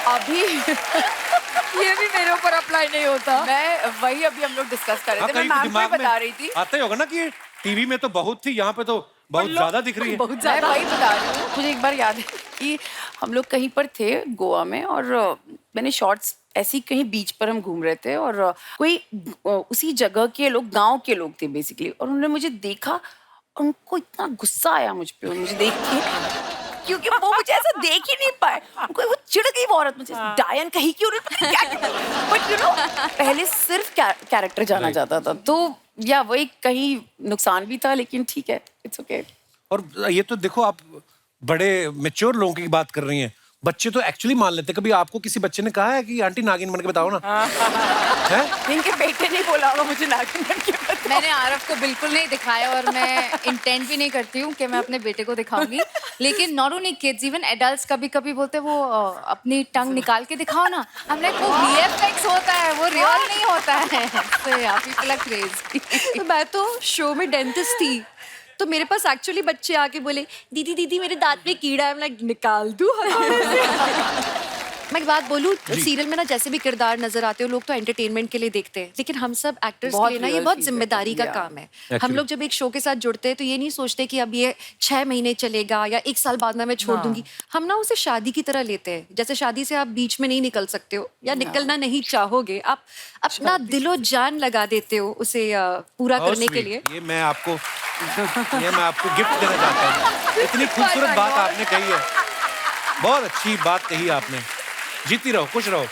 अभी ये भी मेरे ऊपर अप्लाई नहीं होता। मैं वही अभी हम लोग डिस्कस कर रहे हाँ, थे, मैं कहीं तो मैम को दिमाग ही में बता रही थी। आता ही होगा ना कि टीवी में तो बहुत थी, यहाँ पे तो बहुत ज्यादा दिख रही है। बहुत ज्यादा। वही बता रही हूँ, मुझे एक बार याद है कि हम लोग कहीं पर थे गोवा में, और मैंने शॉर्ट्स ऐसी कहीं बीच पर हम घूम रहे थे, और कोई उसी जगह के लोग, गांव के लोग थे बेसिकली, और उन्होंने मुझे देखा और उनको इतना गुस्सा आया मुझ पे, मुझे देख के, क्योंकि वो मुझे ऐसा देख ही नहीं पाए। उनको वो चिढ़ गई वो औरत मुझे, डायन कहीं क्यों बट यू नो, पहले सिर्फ कैरेक्टर जाना जाता था, तो या वही कहीं नुकसान भी था, लेकिन ठीक है, इट्स ओके। और ये तो देखो, आप बड़े मैच्योर लोगों की बात कर रही हैं, बच्चे तो एक्चुअली मान लेते हैं। कभी आपको किसी बच्चे ने कहा है कि आंटी नागिन बन के बताओ ना? है? इनके बेटे नहीं बोला होगा मुझे नागिन बन के बताओ। मैंने आरव को बिल्कुल नहीं दिखाया, और मैं इंटेंट भी नहीं करती हूँ कि मैं अपने बेटे को दिखाऊंगी। लेकिन not only kids, even adults कभी कभी बोलते हैं वो अपनी टंग निकाल के दिखाओ ना। हमने वो VFX होता है, वो रियल नहीं होता है। तो यार पीपल आर क्रेजी। मैं तो शो में डेंटिस्ट थी, तो मेरे पास एक्चुअली बच्चे आके बोले दीदी दीदी मेरे दांत में कीड़ा है। मैं निकाल दूं हथौड़े से। मैं एक बात बोलूं, सीरियल में ना जैसे भी किरदार नजर आते हो, लोग तो एंटरटेनमेंट के लिए देखते हैं, लेकिन हम सब एक्टर्स के लिए ना ये बहुत जिम्मेदारी का काम है। हम लोग जब एक शो के साथ जुड़ते हैं तो ये नहीं सोचते कि अब ये 6 महीने चलेगा या 1 साल बाद ना मैं छोड़ दूंगी। हम ना उसे शादी की तरह लेते हैं। जैसे शादी से आप बीच में नहीं निकल सकते हो या निकलना नहीं चाहोगे, आप अपना दिलो जान लगा देते हो उसे पूरा करने के लिए। ये मैं आपको गिफ्ट देना चाहता हूँ। इतनी खूबसूरत बात आपने कही है, बहुत अच्छी बात कही आपने। जीती रहो, खुश रहो।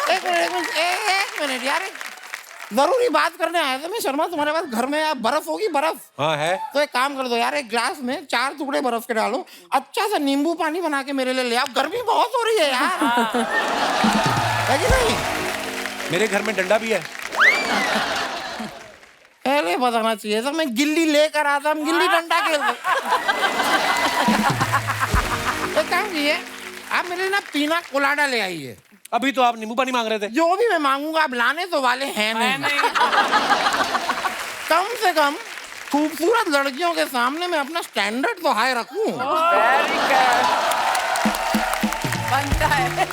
एक मिनट यार, जरूरी बात करने आए थे मैं। शर्मा तुम्हारे पास घर में बर्फ होगी? बर्फ हाँ है। तो एक काम कर दो यार, एक ग्लास में 4 टुकड़े बर्फ के डालो, अच्छा सा नींबू पानी बना के मेरे लिए ले आओ, गर्मी बहुत हो रही है यार। है कि नहीं? मेरे घर में डंडा भी है। पहले बताना चाहिए था, मैं गिल्ली लेकर आता, हम गिल्ली डंडा खेलते। एक काम कीजिए, आप मेरे लिए ना पीना कोलाडा ले आइए। अभी तो आप नींबू पानी मांग रहे थे। जो भी मैं मांगूंगा आप लाने तो वाले हैं नहीं। कम से कम खूबसूरत लड़कियों के सामने मैं अपना स्टैंडर्ड तो हाई रखूं। बनता है।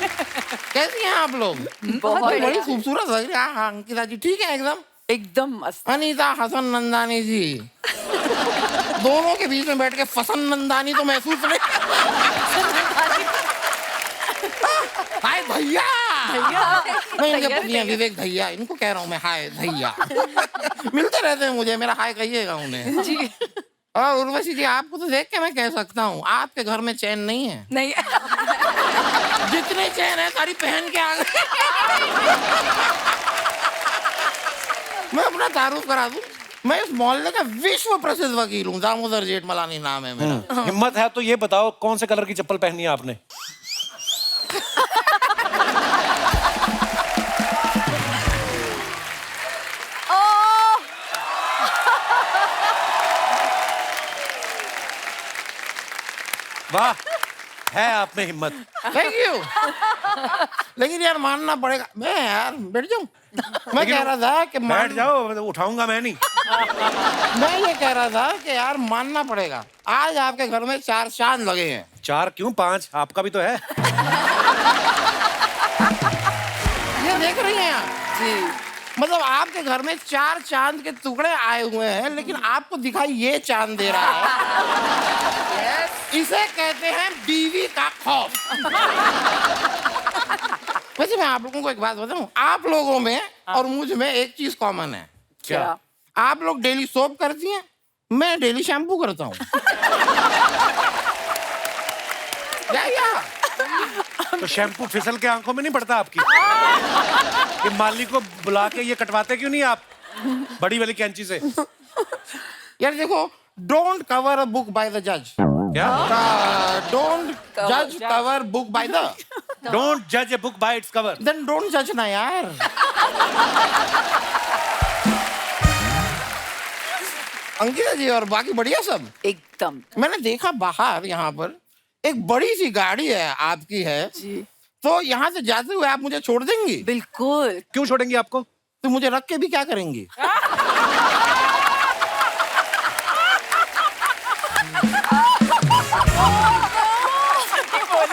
कैसी हैं आप लोग? बहुत बड़ी खूबसूरत लग रही है। हाँ अंकिता जी ठीक है एकदम एकदम मस्त। अनीता हसन नंदानी जी दोनों के बीच में बैठ के फसन नंदानी तो महसूस नहीं। हाय भैया मैं इनके पति हैं विवेक धैया, इनको कह रहा हूँ मैं हाय धैया। मिलते रहते हैं मुझे, मेरा हाय कहिएगा उन्हें जी। और उर्वशी जी, आपको तो देख के मैं कह सकता हूँ आपके घर में चैन नहीं है। नहीं जितने चैन है सारी पहन के आ गए। मैं अपना तारुफ करा दूं, मैं इस मोहल्ले का विश्व प्रसिद्ध वकील हूँ, दामोदर जेठमलानी नाम है मेरा। हिम्मत है तो ये बताओ कौन से कलर की चप्पल पहनी है आपने? वाह, है आप में हिम्मत। Thank you. लेकिन यार मानना पड़ेगा, मैं यार बैठ जाऊं। मैं कह रहा था कि बैठ जाओ, उठाऊंगा मैं नहीं। मैं ये कह रहा था कि यार मानना पड़ेगा, आज आपके घर में 4 चांद लगे हैं। 4 क्यों 5? आपका भी तो है। ये देख रही हैं आप जी, मतलब आपके घर में 4 चांद के टुकड़े आए हुए हैं, लेकिन आपको दिखाई ये चांद दे रहा है। इसे कहते हैं बीवी का खौफ। वैसे मैं आप लोगों को एक बात बताऊं, आप लोगों में और मुझ में एक चीज कॉमन है। क्या? आप लोग डेली सोप करती हैं, मैं डेली शैम्पू करता हूँ। तो शैम्पू फिसल के आंखों में नहीं पड़ता आपकी? कि माली को बुला के ये कटवाते क्यों नहीं आप बड़ी वाली कैंची से? यार देखो, don't cover a book by the जज। क्या? डोंट जज cover book by the, don't जज a book by its cover. Then don't जज ना यार। अंकिता जी और बाकी बढ़िया सब? एकदम। मैंने देखा बाहर यहाँ पर एक बड़ी सी गाड़ी है, आपकी है जी। तो यहाँ से जाते हुए आप मुझे छोड़ देंगी? बिल्कुल। क्यों छोड़ेंगी आपको? तो मुझे रख के भी क्या करेंगी?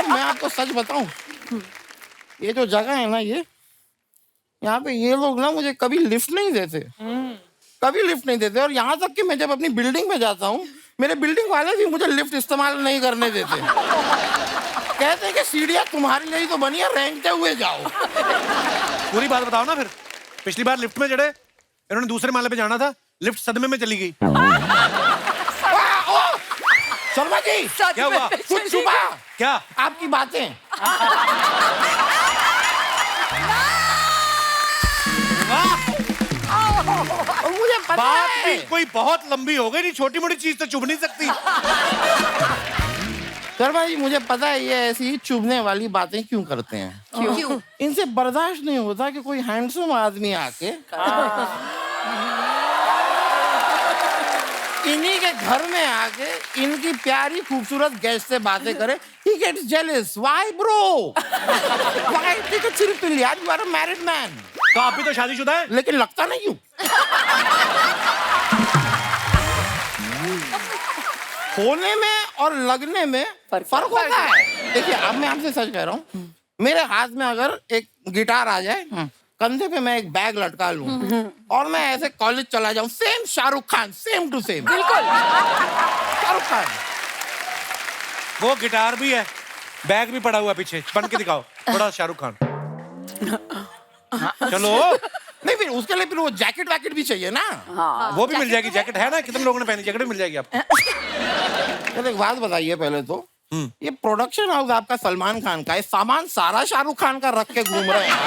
मैं आपको सच बताऊं, ये जो जगह है ना, ये यहाँ पे ये लोग ना मुझे कभी लिफ्ट नहीं देते, कभी लिफ्ट नहीं देते। और यहाँ तक कि मैं जब अपनी बिल्डिंग में जाता हूँ, मेरे बिल्डिंग वाले भी मुझे लिफ्ट इस्तेमाल नहीं करने देते। कहते हैं कि सीढ़ियाँ तुम्हारे लिए ही तो बनी है, रेंगते हुए जाओ। पूरी बात बताओ ना फिर। पिछली बार लिफ्ट में चढ़े, इन्होंने दूसरे माले पे जाना था, लिफ्ट सदमे में चली गई। शर्मा जी, क्या हुआ? कुछ छुपा? क्या? आपकी बातें। और मुझे पता बात है भी कोई बहुत लंबी हो गई, नहीं छोटी मोटी चीज तो चुभ नहीं सकती। शर्मा जी, मुझे पता है ये ऐसी चुभने वाली बातें क्यों करते हैं। क्यों? इनसे बर्दाश्त नहीं होता कि कोई हैंडसम आदमी आके इन्हीं के घर में आके इनकी प्यारी खूबसूरत गेस्ट से बातें करे। He gets jealous. Why bro? Why take a chill pill यार? You are a married man. तो आप भी तो शादीशुदा है। लेकिन लगता नहीं हूँ। होने में और लगने में फर्क होता है। देखिए, अब मैं आपसे सच कह रहा हूँ, मेरे हाथ में अगर एक गिटार आ जाए, कंधे पे मैं एक बैग लटका लूं और मैं ऐसे कॉलेज चला जाऊं, same Shahrukh Khan, same to same. बिल्कुल शाहरुख खान। वो गिटार भी है, बैग भी पड़ा हुआ पीछे, बन के दिखाओ थोड़ा शाहरुख खान। चलो। नहीं, फिर उसके लिए फिर वो जैकेट वैकेट भी चाहिए ना। हाँ। वो भी मिल जाएगी, जैकेट है ना, कितने लोगों ने पहनी, जैकेट भी मिल जाएगी आपको। चलो एक बात बताइए पहले तो, ये प्रोडक्शन हाउस आपका सलमान खान का है, सामान सारा शाहरुख खान का रख के घूम रहे हैं।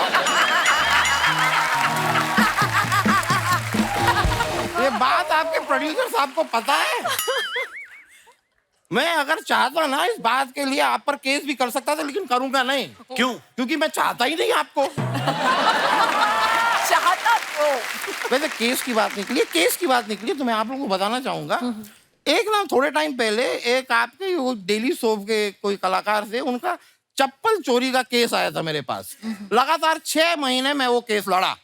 ये बात आपके प्रोड्यूसर साहब को पता है? मैं अगर चाहता ना इस बात के लिए आप पर केस भी कर सकता था, लेकिन करूंगा नहीं। क्यों? क्योंकि मैं चाहता ही नहीं आपको। चाहता तो। वैसे केस की बात निकली, तो मैं आप लोगों को बताना चाहूंगा, एक ना थोड़े टाइम पहले एक आपके वो डेली सोप के कोई कलाकार से, उनका चप्पल चोरी का केस आया था मेरे पास। लगातार 6 महीने में वो केस लड़ा।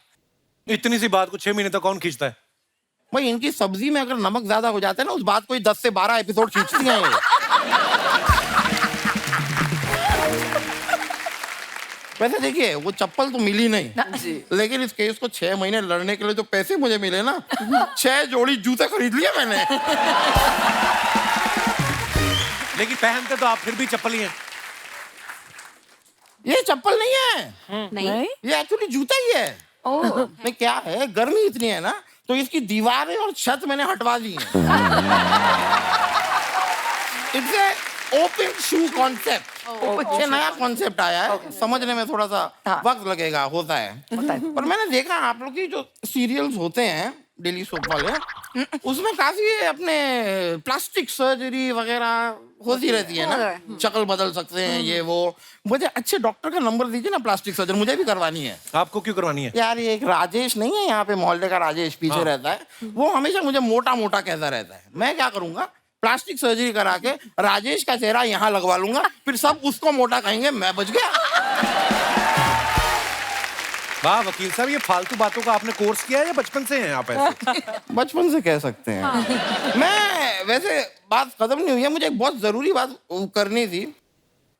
इतनी सी बात को 6 महीने तक कौन खींचता है? भाई, इनकी सब्जी में अगर नमक ज्यादा हो जाता है ना, उस बात को 10 से 12 एपिसोड खींचती हैं ये। वैसे देखिए, वो चप्पल तो मिली नहीं, लेकिन इस केस को 6 महीने लड़ने के लिए जो पैसे मुझे मिले ना, 6 जोड़ी जूते खरीद लिए मैंने। लेकिन पहनते तो आप फिर भी चप्पल ही हैं। ये चप्पल नहीं है, नहीं ये एक्चुअली जूता ही है। नहीं क्या है, गर्मी इतनी है ना तो इसकी दीवारें और छत मैंने हटवा दी है। It's a open shoe concept. ये नया कॉन्सेप्ट आया है, समझने में थोड़ा सा वक्त लगेगा, होता है। पर मैंने देखा आप लोग की जो सीरियल्स होते हैं डेली सोप वाले, उसमें काफी अपने प्लास्टिक सर्जरी वगैरह होती रहती है ना, शक्ल बदल सकते हैं ये वो। मुझे अच्छे डॉक्टर का नंबर दीजिए ना, प्लास्टिक सर्जरी मुझे भी करवानी है। आपको क्यों करवानी है? यार ये एक राजेश नहीं है यहाँ पे, मोहल्ले का राजेश पीछे रहता है, वो हमेशा मुझे मोटा मोटा कहता रहता है। मैं क्या करूंगा, प्लास्टिक सर्जरी करा के राजेश का चेहरा यहाँ लगवा लूंगा, फिर सब उसको मोटा कहेंगे, मैं बच गया। वाह वकील साहब, ये फालतू बातों का आपने कोर्स किया है या बचपन से हैं आप ऐसे? बचपन से कह सकते हैं। मैं वैसे बात खत्म नहीं हुई है, मुझे एक बहुत जरूरी बात करनी थी।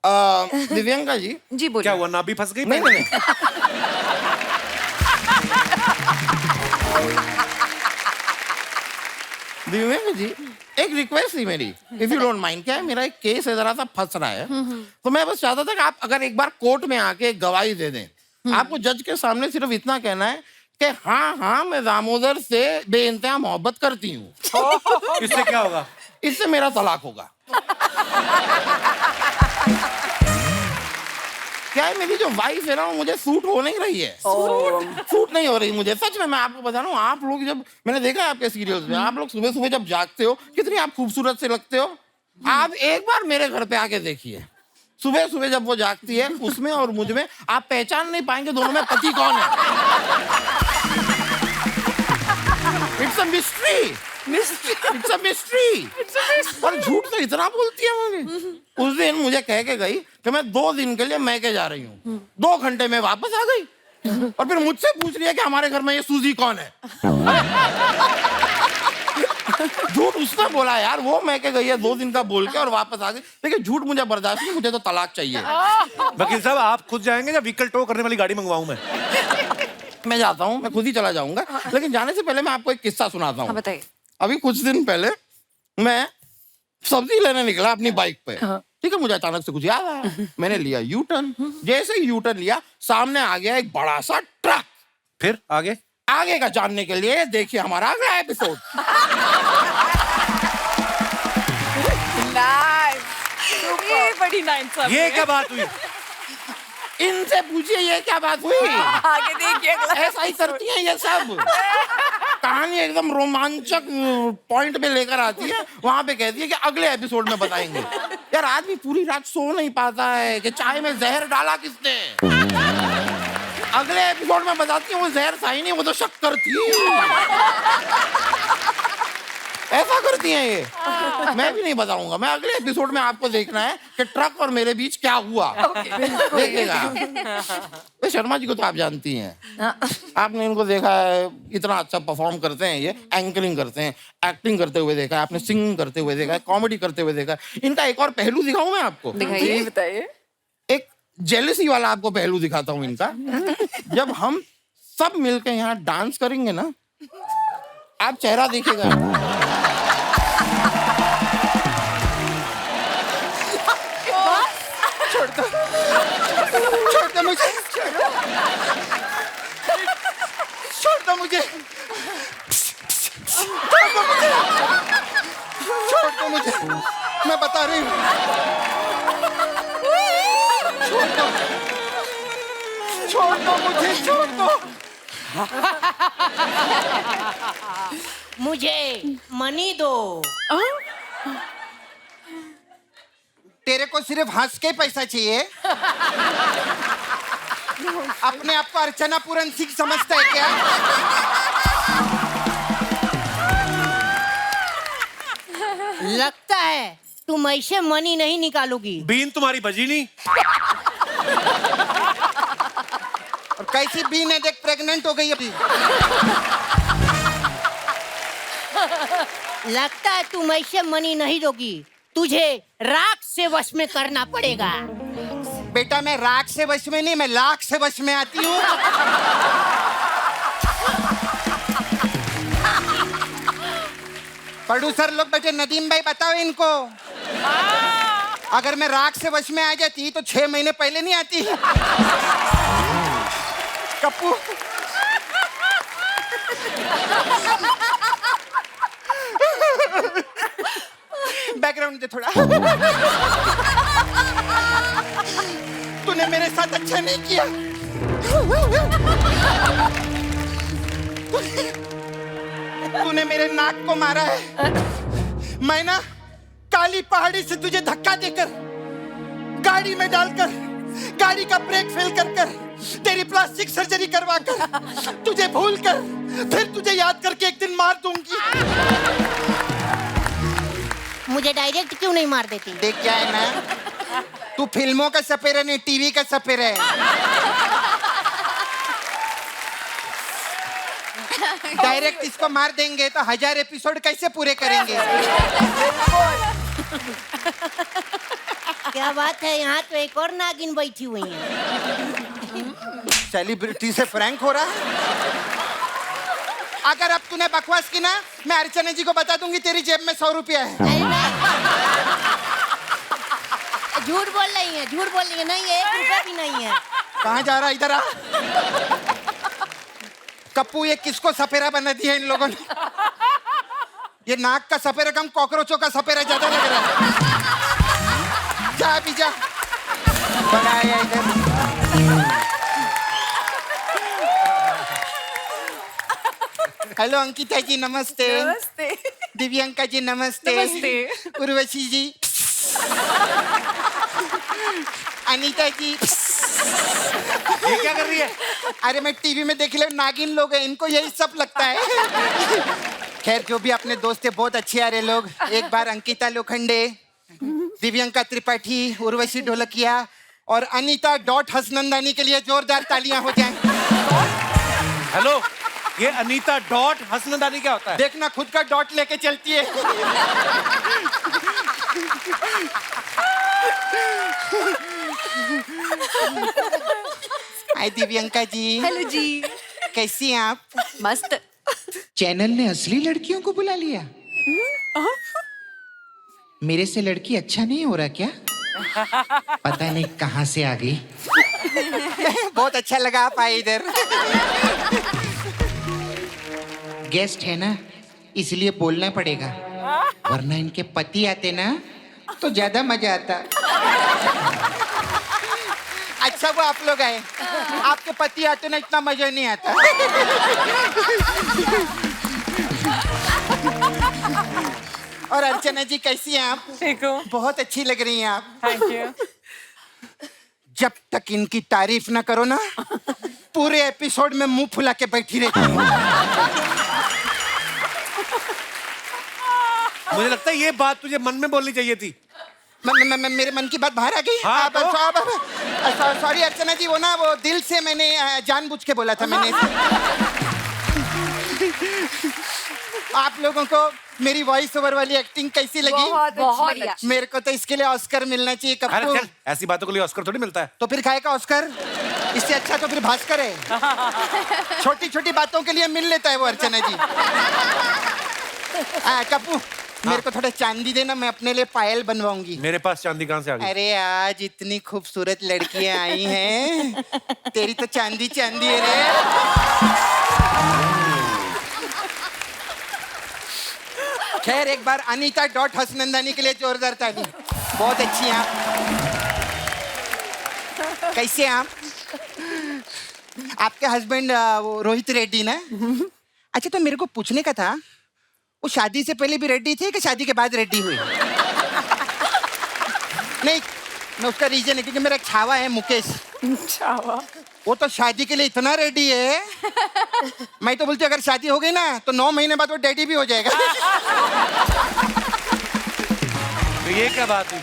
दिव्यांका जी। जी बोलिए। क्या हुआ, नाभि फंस गई? नहीं नहीं दिव्यांका जी, एक रिक्वेस्ट थी मेरी, इफ यू डोंट माइंड। क्या है, मेरा एक केस है, जरा सा फंस रहा है, तो मैं बस चाहता था कि आप अगर एक बार कोर्ट में आके गवाही दे दें। आपको जज के सामने सिर्फ इतना कहना है कि हाँ हाँ मैं दामोदर से बेइंतहा मोहब्बत करती हूँ। इससे क्या होगा? इससे मेरा तलाक होगा। क्या है, मेरी जो वाइफ है ना, वो मुझे सूट हो नहीं रही है। सूट नहीं हो रही मुझे, सच में। मैं आपको बता रहा हूँ, आप लोग जब, मैंने देखा है आपके सीरियल्स में, आप लोग सुबह सुबह जब जागते हो, कितनी आप खूबसूरत से लगते हो। आप एक बार मेरे घर पे आके देखिए, सुबह सुबह जब वो जागती है, उसमें और मुझ में आप पहचान नहीं पाएंगे दोनों में पति कौन है। It's a mystery, it's a mystery. और झूठ तो इतना बोलती है मुझे। उस दिन मुझे कह के गई कि मैं 2 दिन के लिए मैके जा रही हूँ, 2 घंटे में वापस आ गई, और फिर मुझसे पूछ रही है कि हमारे घर में ये सूजी कौन है। झूठ उसने बोला यार, वो मैके गई है 2 दिन का बोल के और वापस आ गई। देखिए झूठ मुझे बर्दाश्त नहीं, मुझे तो तलाक चाहिए। वकील साहब, आप खुद जाएंगे या व्हीकल टो करने वाली गाड़ी मंगवाऊं मैं? मैं जाता हूँ, मैं खुद ही चला जाऊंगा, लेकिन जाने से पहले मैं आपको एक किस्सा सुनाता हूँ। बताइए। अभी कुछ दिन पहले मैं सब्जी लेने निकला अपनी बाइक पे, ठीक है। मुझे अचानक से कुछ याद आया, मैंने लिया यू टर्न। जैसे ही यू टर्न लिया, सामने आ गया एक बड़ा सा ट्रक। फिर आगे आगे का जानने के लिए देखिए हमारा अगला एपिसोड। ये बड़ी नाइंसाफी ये है। क्या बात हुई? इनसे पूछिए ये क्या बात हुई। आगे देखिए अगला। ऐसा ही करती हैं ये सब। कहानी एकदम रोमांचक पॉइंट पे लेकर आती है, वहां पे कहती है कि अगले एपिसोड में बताएंगे। यार आदमी पूरी रात सो नहीं पाता है कि चाय में जहर डाला किसने। अगले एपिसोड में बताती है वो जहर था ही नहीं, वो तो शक्कर थी। ऐसा करती हैं ये। मैं भी नहीं बताऊंगा, मैं अगले एपिसोड में आपको देखना है कि ट्रक और मेरे बीच क्या हुआ। देखिएगा। वे शर्मा जी को तो आप जानती हैं, आपने इनको देखा है, इतना अच्छा परफॉर्म करते हैं ये। एंकरिंग करते हैं, एक्टिंग करते हुए देखा है आपने, सिंगिंग करते हुए देखा है, कॉमेडी करते हुए देखा है। इनका एक और पहलू दिखाऊं मैं आपको? दिखाइए, बताइए। एक जेलसी वाला आपको पहलू दिखाता हूँ इनका। जब हम सब मिलकर यहाँ डांस करेंगे ना, आप चेहरा देखिएगा। छोड़ दो मुझे, छोड़ दो मुझे, छोड़ दो मुझे, मैं बता रही हूँ। छोड़ दो मुझे, छोड़ दो। मुझे मनी दो। तेरे को सिर्फ हंस के पैसा चाहिए? अपने आप को अर्चना पूरन सिंह समझता है क्या? लगता है तुम ऐसे मनी नहीं निकालोगी। बीन तुम्हारी बजी नहीं। और कैसी बीन है देख, प्रेग्नेंट हो गई अभी। लगता है तुम ऐसे मनी नहीं दोगी, तुझे राख से वश में करना पड़ेगा। बेटा मैं राख से वश में नहीं, मैं लाख से वश में आती हूँ। प्रोड्यूसर लोग बैठे, नदीम भाई बताओ इनको। अगर मैं राख से वश में आ जाती तो 6 महीने पहले नहीं आती। कप्पू बैकग्राउंड दे थोड़ा। तूने मेरे साथ अच्छा नहीं किया। तूने मेरे नाक को मारा है। मैं ना काली पहाड़ी से तुझे धक्का देकर गाड़ी में डालकर गाड़ी का ब्रेक फेल कर तेरी प्लास्टिक सर्जरी करवा कर तुझे भूल कर फिर तुझे याद करके एक दिन मार दूंगी। मुझे डायरेक्ट क्यों नहीं मार देती? देख क्या है ना, तू फिल्मों का सपेरा नहीं टीवी का सपेरा है। डायरेक्ट इसको मार देंगे तो 1000 एपिसोड कैसे पूरे करेंगे? क्या बात है, यहाँ तो एक और नागिन बैठी हुई है। सेलिब्रिटी से फ्रैंक हो रहा है। अगर अब तूने बकवास की ना, मैं अर्चना जी को बता दूंगी तेरी जेब में 100 रुपया है। झूठ बोल रही है, झूठ बोल रही है। नहीं है, 1 रुपया भी नहीं है। कहाँ जा रहा, इधर आ। कप्पू ये किसको सपेरा बना दिया इन लोगों ने? ये नाक का सपेरा कम कॉकरोचों का सपेरा ज्यादा लग रहा है। जा अभी जा, बड़ा आया इधर। हेलो अंकिता जी नमस्ते। नमस्ते। दिव्यांका जी नमस्ते। नमस्ते। उर्वशी जी, अनीता जी। ये क्या कर रही है? अरे मैं टीवी में देख ले, नागिन लोग हैं, इनको यही सब लगता है। खैर जो भी अपने दोस्त है बहुत अच्छे आ रहे लोग। एक बार अंकिता लोखंडे, दिव्यांका त्रिपाठी, उर्वशी ढोलकिया और अनीता हसनंदानी के लिए जोरदार तालियां हो जाएं। हेलो, ये अनीता हसनंदानी क्या होता है? देखना खुद का डॉट लेके चलती है। हाय दिव्यांका जी। हेलो जी। कैसी हैं आप? मस्त। चैनल ने असली लड़कियों को बुला लिया। मेरे से लड़की अच्छा नहीं हो रहा क्या? पता नहीं कहां से आ गई। बहुत अच्छा लगा आप आए इधर। गेस्ट है ना, इसलिए बोलना पड़ेगा, वरना इनके पति आते ना तो ज्यादा मजा आता। अच्छा वो आप लोग आए, आपके पति आते ना इतना मजा नहीं आता। और अर्चना जी कैसी हैं आप? ठीक हूँ। बहुत अच्छी लग रही हैं आप। Thank you. जब तक इनकी तारीफ ना करो ना, पूरे एपिसोड में मुंह फुला के बैठी रहती हूँ। मुझे लगता है ये बात तुझे मन में बोलनी चाहिए थी। मेरे मन की बात बाहर आ गई। हाँ, सॉरी अर्चना जी, वो दिल से मैंने जानबूझ के बोला था मैंने। आप लोगों को मेरी वॉइस ओवर वाली एक्टिंग कैसी लगी? बहुत मेरे को तो इसके लिए ऑस्कर मिलना चाहिए। अरे कप्पू चल, ऐसी बातों के लिए ऑस्कर थोड़ी मिलता है। तो फिर खाएगा ऑस्कर? इससे अच्छा तो फिर भास्कर है। छोटी छोटी बातों के लिए मिल लेता है वो अर्चना जी। कप्पू मेरे को थोड़ा चांदी देना, मैं अपने लिए पायल बनवाऊंगी। मेरे पास चांदी कहाँ से आ गई? अरे आज इतनी खूबसूरत लड़कियां आई हैं, तेरी तो चांदी चांदी है रे। खैर एक बार अनीता हसनंदानी के लिए जोरदार ताली। बहुत अच्छी हैं आप। कैसे हैं आप? आपके हस्बैंड वो रोहित रेड्डी ना? अच्छा तो मेरे को पूछने का था, वो शादी से पहले भी रेड्डी थे कि शादी के बाद रेड्डी हुए? नहीं, मैं उसका रीजन है क्योंकि मेरा एक छावा है मुकेश। छावा? वो तो शादी के लिए इतना रेडी है, मैं तो बोलती अगर शादी हो गई ना तो 9 महीने बाद वो डैडी भी हो जाएगा। तो ये क्या बात हुई?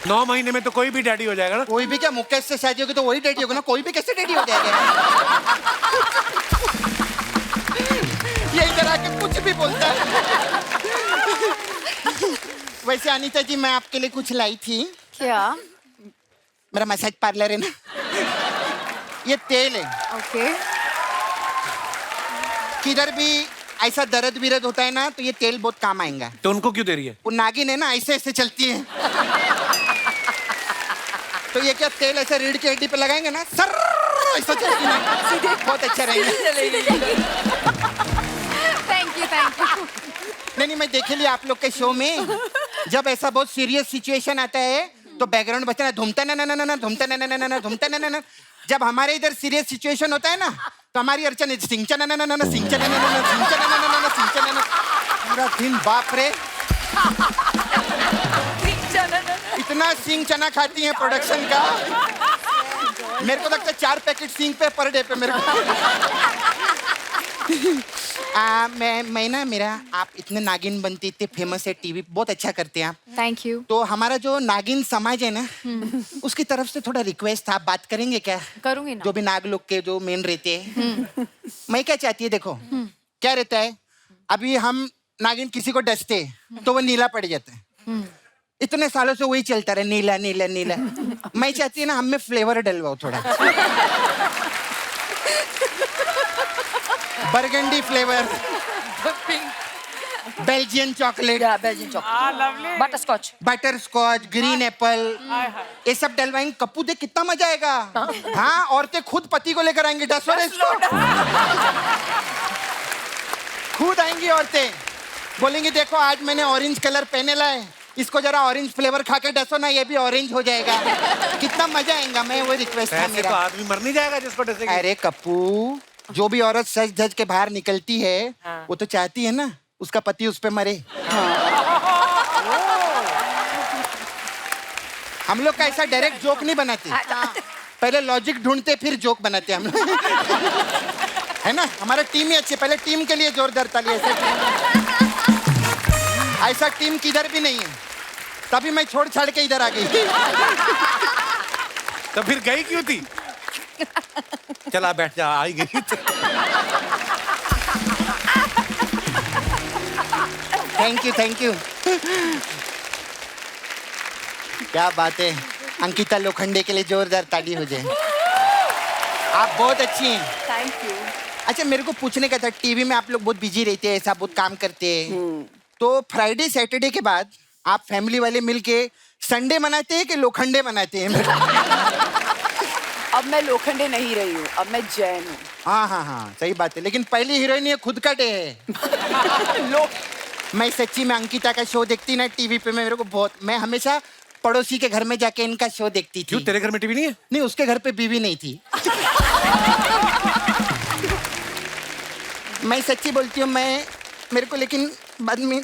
9 महीने में तो कोई भी डैडी हो जाएगा ना? कोई भी क्या, मुकेश से शादी होगी तो वही डैडी होगा ना, कोई भी कैसे डैडी हो जाएगा? ये इधर आके कुछ भी बोलता है। वैसे अनीता जी मैं आपके लिए कुछ लाई थी। क्या? मेरा मसाज पार्लर है ना, ये तेल है। ओके। किधर भी ऐसा दर्द विरद होता है ना तो ये तेल बहुत काम आएगा। तो उनको क्यों दे रही है? वो नागिन है ना, ऐसे ऐसे चलती है। तो ये क्या तेल ऐसे रीढ़ की हड्डी पे लगाएंगे ना, सर ऐसा चलेगी ना, बहुत अच्छा रहेगा। Thank you thank you. नहीं, मैं देखे लिया आप लोग के शो में, जब ऐसा बहुत सीरियस सिचुएशन आता है तो बैकग्राउंड बचना धूमता ना धूमता ना धूमता ना। जब हमारे इधर सीरियस सिचुएशन होता है ना तो हमारी अर्चना सिंचन पूरा दिन, बाप रे इतना सिंग चना खाती हैं प्रोडक्शन का, मेरे को लगता है 4 पैकेट सिंग पे पर डे पे मेरे को। मैं ना मेरा, आप इतने नागिन बनती, इतने फेमस है टीवी, बहुत अच्छा करते हैं आप। Thank you. तो हमारा जो नागिन समाज है ना, उसकी तरफ से थोड़ा रिक्वेस्ट था, आप बात करेंगे क्या? करूंगी ना। जो भी नाग लोग के जो मेन रहते हैं, मैं क्या चाहती है, देखो क्या रहता है, अभी हम नागिन किसी को डसते तो वो नीला पड़ जाता है, इतने सालों से वही चलता रहे, नीला नीला नीला। मैं चाहती है ना, हमें फ्लेवर डलवाओ थोड़ा, burgundy flavour, Belgian chocolate, Belgian chocolate, butterscotch, butterscotch, green apple, ये सब डलवाएंगे। कप्पू देख कितना मजा आएगा। हाँ, औरतें खुद पति को लेकर आएंगी, डसो रे इसको, खुद आएंगी औरतें, बोलेंगी देखो आज मैंने ऑरेंज कलर पहने लाए, इसको जरा ऑरेंज फ्लेवर खा के डसो ना, ये भी ऑरेंज हो जाएगा, कितना मजा आएगा। मैं वो रिक्वेस्ट था मेरा। तो आदमी मर नहीं जाएगा जिसको डसेगी। अरे कप्पू, जो भी औरत सज धज के बाहर निकलती है, वो तो चाहती है ना उसका पति उस पे मरे। हम लोग का ऐसा डायरेक्ट जोक नहीं बनाते, पहले लॉजिक ढूंढते फिर जोक बनाते हम लोग। है ना, हमारा टीम ही अच्छी, पहले टीम के लिए जोरदार ताली। ऐसा टीम किधर भी नहीं है, तभी मैं छोड़ छाड़ के इधर आ गई। तो फिर गई क्यों थी? चला बैठ जा, आई गई। Thank you. क्या बात है, अंकिता लोखंडे के लिए जोरदार ताली हो जाए। आप बहुत अच्छी हैं। Thank you. अच्छा, मेरे को पूछने का था, टीवी में आप लोग बहुत बिजी रहते हैं, ऐसा बहुत काम करते हैं, तो फ्राइडे सैटरडे के बाद आप फैमिली वाले मिलके संडे मनाते हैं कि लोखंडे मनाते हैं? अब मैं लोखंडे नहीं रही हूँ, अब मैं जैन हूँ। हाँ, सही बात है, लेकिन पहली हीरोइन ये खुद का डे है। मैं सच्ची में अंकिता का शो देखती ना टीवी पे, मेरे को बहुत, मैं हमेशा पड़ोसी के घर में जाके इनका शो देखती थी। क्यों, तेरे घर में टीवी नहीं है? नहीं, उसके घर पे बीवी नहीं थी। मैं सच्ची बोलती हूँ, मेरे को लेकिन बाद में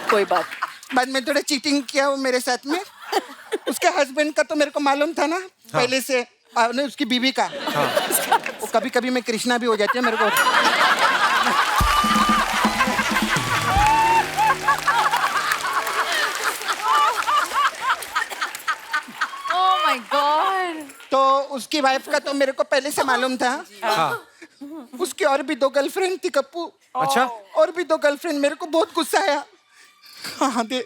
कोई बात, बाद में थोड़ा चीटिंग किया वो मेरे साथ में। उसके हस्बैंड का तो मेरे को मालूम था ना पहले से, नहीं उसकी बीवी का। वो कभी कभी मैं कृष्णा भी हो जाती है मेरे को। Oh my God. तो उसकी वाइफ का तो मेरे को पहले से मालूम था। उसकी और भी 2 गर्लफ्रेंड थी कप्पू। अच्छा, और भी 2 गर्लफ्रेंड। मेरे को बहुत गुस्सा आया। हाँ दे,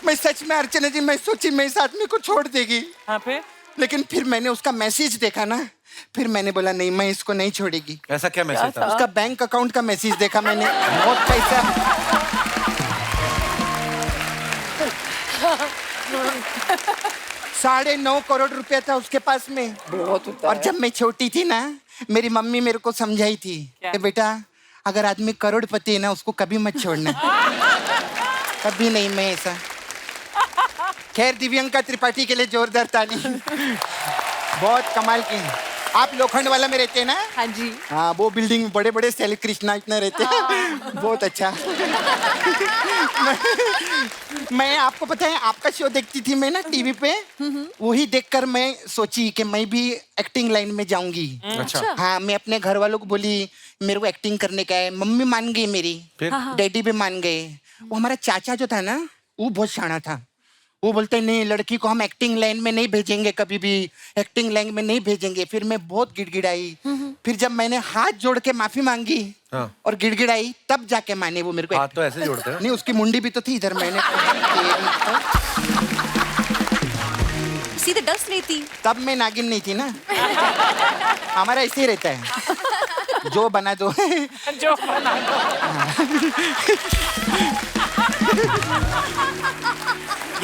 मैं सच में अर्चना जी, मैं सोची मैं इस आदमी को छोड़ देगी। हाँ, फिर? लेकिन फिर मैंने उसका मैसेज देखा ना, फिर मैंने बोला नहीं, मैं इसको नहीं छोड़ेगी। ऐसा क्या मैसेज था? उसका बैंक अकाउंट का मैसेज देखा मैंने, बहुत पैसा। 9.5 करोड़ रुपया था उसके पास में। बहुत होता और है। जब मैं छोटी थी ना, मेरी मम्मी मेरे को समझाई थी कि बेटा, अगर आदमी करोड़पति है ना, उसको कभी मत छोड़ना। कभी नहीं, मैं ऐसा। खैर, दिव्यंका त्रिपाठी के लिए जोरदार ताली। बहुत कमाल की। आप लोखंड वाला में रहते हैं ना? हाँ जी। हाँ, वो बिल्डिंग में बड़े बड़े सेल कृष्णा इतना रहते हैं। बहुत अच्छा। मैं आपको पता है, आपका शो देखती थी मैं ना टीवी पे, वही देखकर मैं सोची कि मैं भी एक्टिंग लाइन में जाऊंगी। अच्छा। हाँ, मैं अपने घर वालों को बोली मेरे को एक्टिंग करने का है। मम्मी मान गई मेरी, डैडी भी मान गए। वो हमारा चाचा जो था ना, वो बहुत शाना था। वो बोलते नहीं, लड़की को हम एक्टिंग लाइन में नहीं भेजेंगे, कभी भी एक्टिंग लाइन में नहीं भेजेंगे। फिर मैं बहुत गिड़गिड़ाई। फिर जब मैंने हाथ जोड़ के माफी मांगी और गिड़गिड़ाई, तब जाके माने वो मेरे को। हाथ तो ऐसे जोड़ते हैं। नहीं, उसकी मुंडी भी तो थी इधर। मैंने सीधे 10 लेती। तब मैं नागिन नहीं थी ना। हमारा ऐसे ही रहता है, जो बना दो। जो बना दो।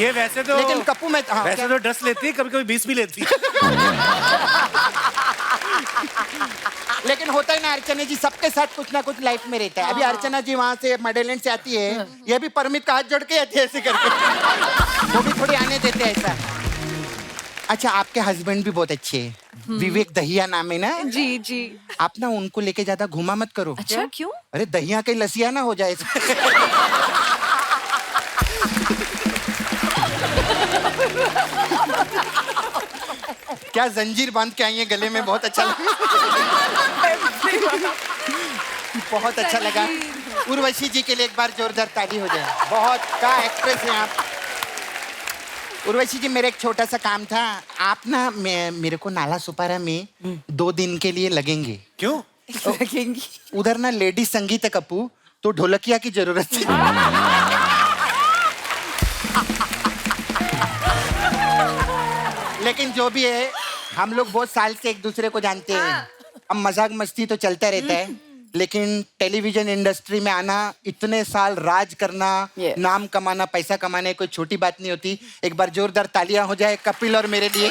ये वैसे तो लेकिन कप्पू में हाँ, वैसे क्या? तो 10 लेती है, कभी-कभी 20 भी लेती है। लेकिन होता है ना अर्चना जी, सबके साथ कुछ ना कुछ लाइफ में रहता है। अभी अर्चना जी वहाँ से मॉडलैंड से आती है, ये भी परमित का हाथ जोड़ के आती है ऐसे करके। वो भी थोड़ी आने देते हैं ऐसा। अच्छा, आपके हस्बैंड भी बहुत अच्छे हैं, विवेक दहिया नाम है ना? जी जी। आप ना उनको लेके ज्यादा घुमा मत करो। अच्छा, क्यों? अरे दहिया के लसिया ना हो जाए। क्या जंजीर बांध के आई है गले में, बहुत अच्छा लगा। बहुत अच्छा लगा। उर्वशी जी के लिए एक बार जोरदार ताली हो जाए। बहुत का एक्ट्रेस हैं आप। उर्वशी जी, मेरा एक छोटा सा काम था। आप ना मेरे को नाला सुपारा में 2 दिन के लिए लगेंगे। क्यों? लगेंगी उधर ना लेडी संगीत है कप्पू, तो ढोलकिया की जरूरत है। लेकिन जो भी है, हम लोग बहुत साल से एक दूसरे को जानते हैं। अब मजाक मस्ती तो चलता रहता है, लेकिन टेलीविजन इंडस्ट्री में आना, इतने साल राज करना, नाम कमाना, पैसा कमाना कोई छोटी बात नहीं होती। एक बार जोरदार तालियां हो जाए कपिल और मेरे लिए।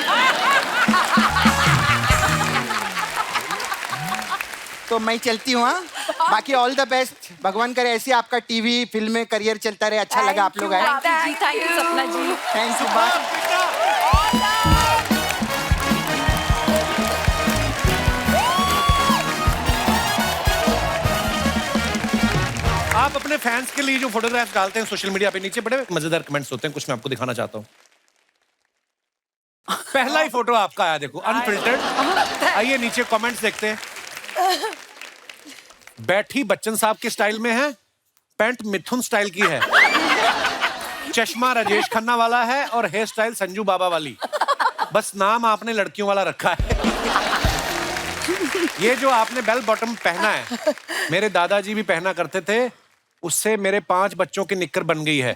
तो मैं चलती हूँ। हाँ, बाकी ऑल द बेस्ट। भगवान करे ऐसे आपका टीवी फिल्म में करियर चलता रहे। अच्छा लगा आप लोग आए। थैंक यू सपना जी। Thank you. बाय। आप अपने फैंस के लिए जो फोटोग्राफ्स डालते हैं सोशल मीडिया पे, नीचे बड़े मजेदार कमेंट्स होते हैं, कुछ मैं आपको दिखाना चाहता हूँ। पहला ही फोटो आपका आया, देखो, अनफिल्टर्ड। आइए नीचे कमेंट्स देखते हैं। बैठी बच्चन साहब के स्टाइल में है, पैंट मिथुन स्टाइल की है, चश्मा राजेश खन्ना वाला है और हेयर स्टाइल संजू बाबा वाली। बस नाम आपने लड़कियों वाला रखा है। ये जो आपने बेल बॉटम पहना है, मेरे दादाजी भी पहना करते थे, उससे मेरे 5 बच्चों की निक्कर बन गई है।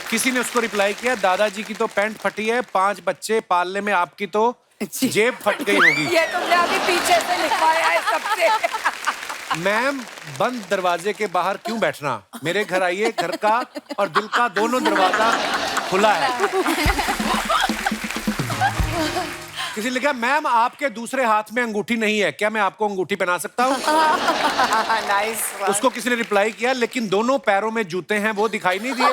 किसी ने उसको रिप्लाई किया, दादाजी की तो पैंट फटी है, 5 बच्चे पालने में आपकी तो जेब फट गई होगी। ये तुमने अभी पीछे से लिखवाया है सबसे। मैम, बंद दरवाजे के बाहर क्यों बैठना, मेरे घर आइए, घर का और दिल का दोनों दरवाजा खुला है। किसी ने लिखा, मैम आपके दूसरे हाथ में अंगूठी नहीं है, क्या मैं आपको अंगूठी पहना सकता हूँ? नाइस। उसको किसी ने रिप्लाई किया, लेकिन दोनों पैरों में जूते हैं, वो दिखाई नहीं दिए।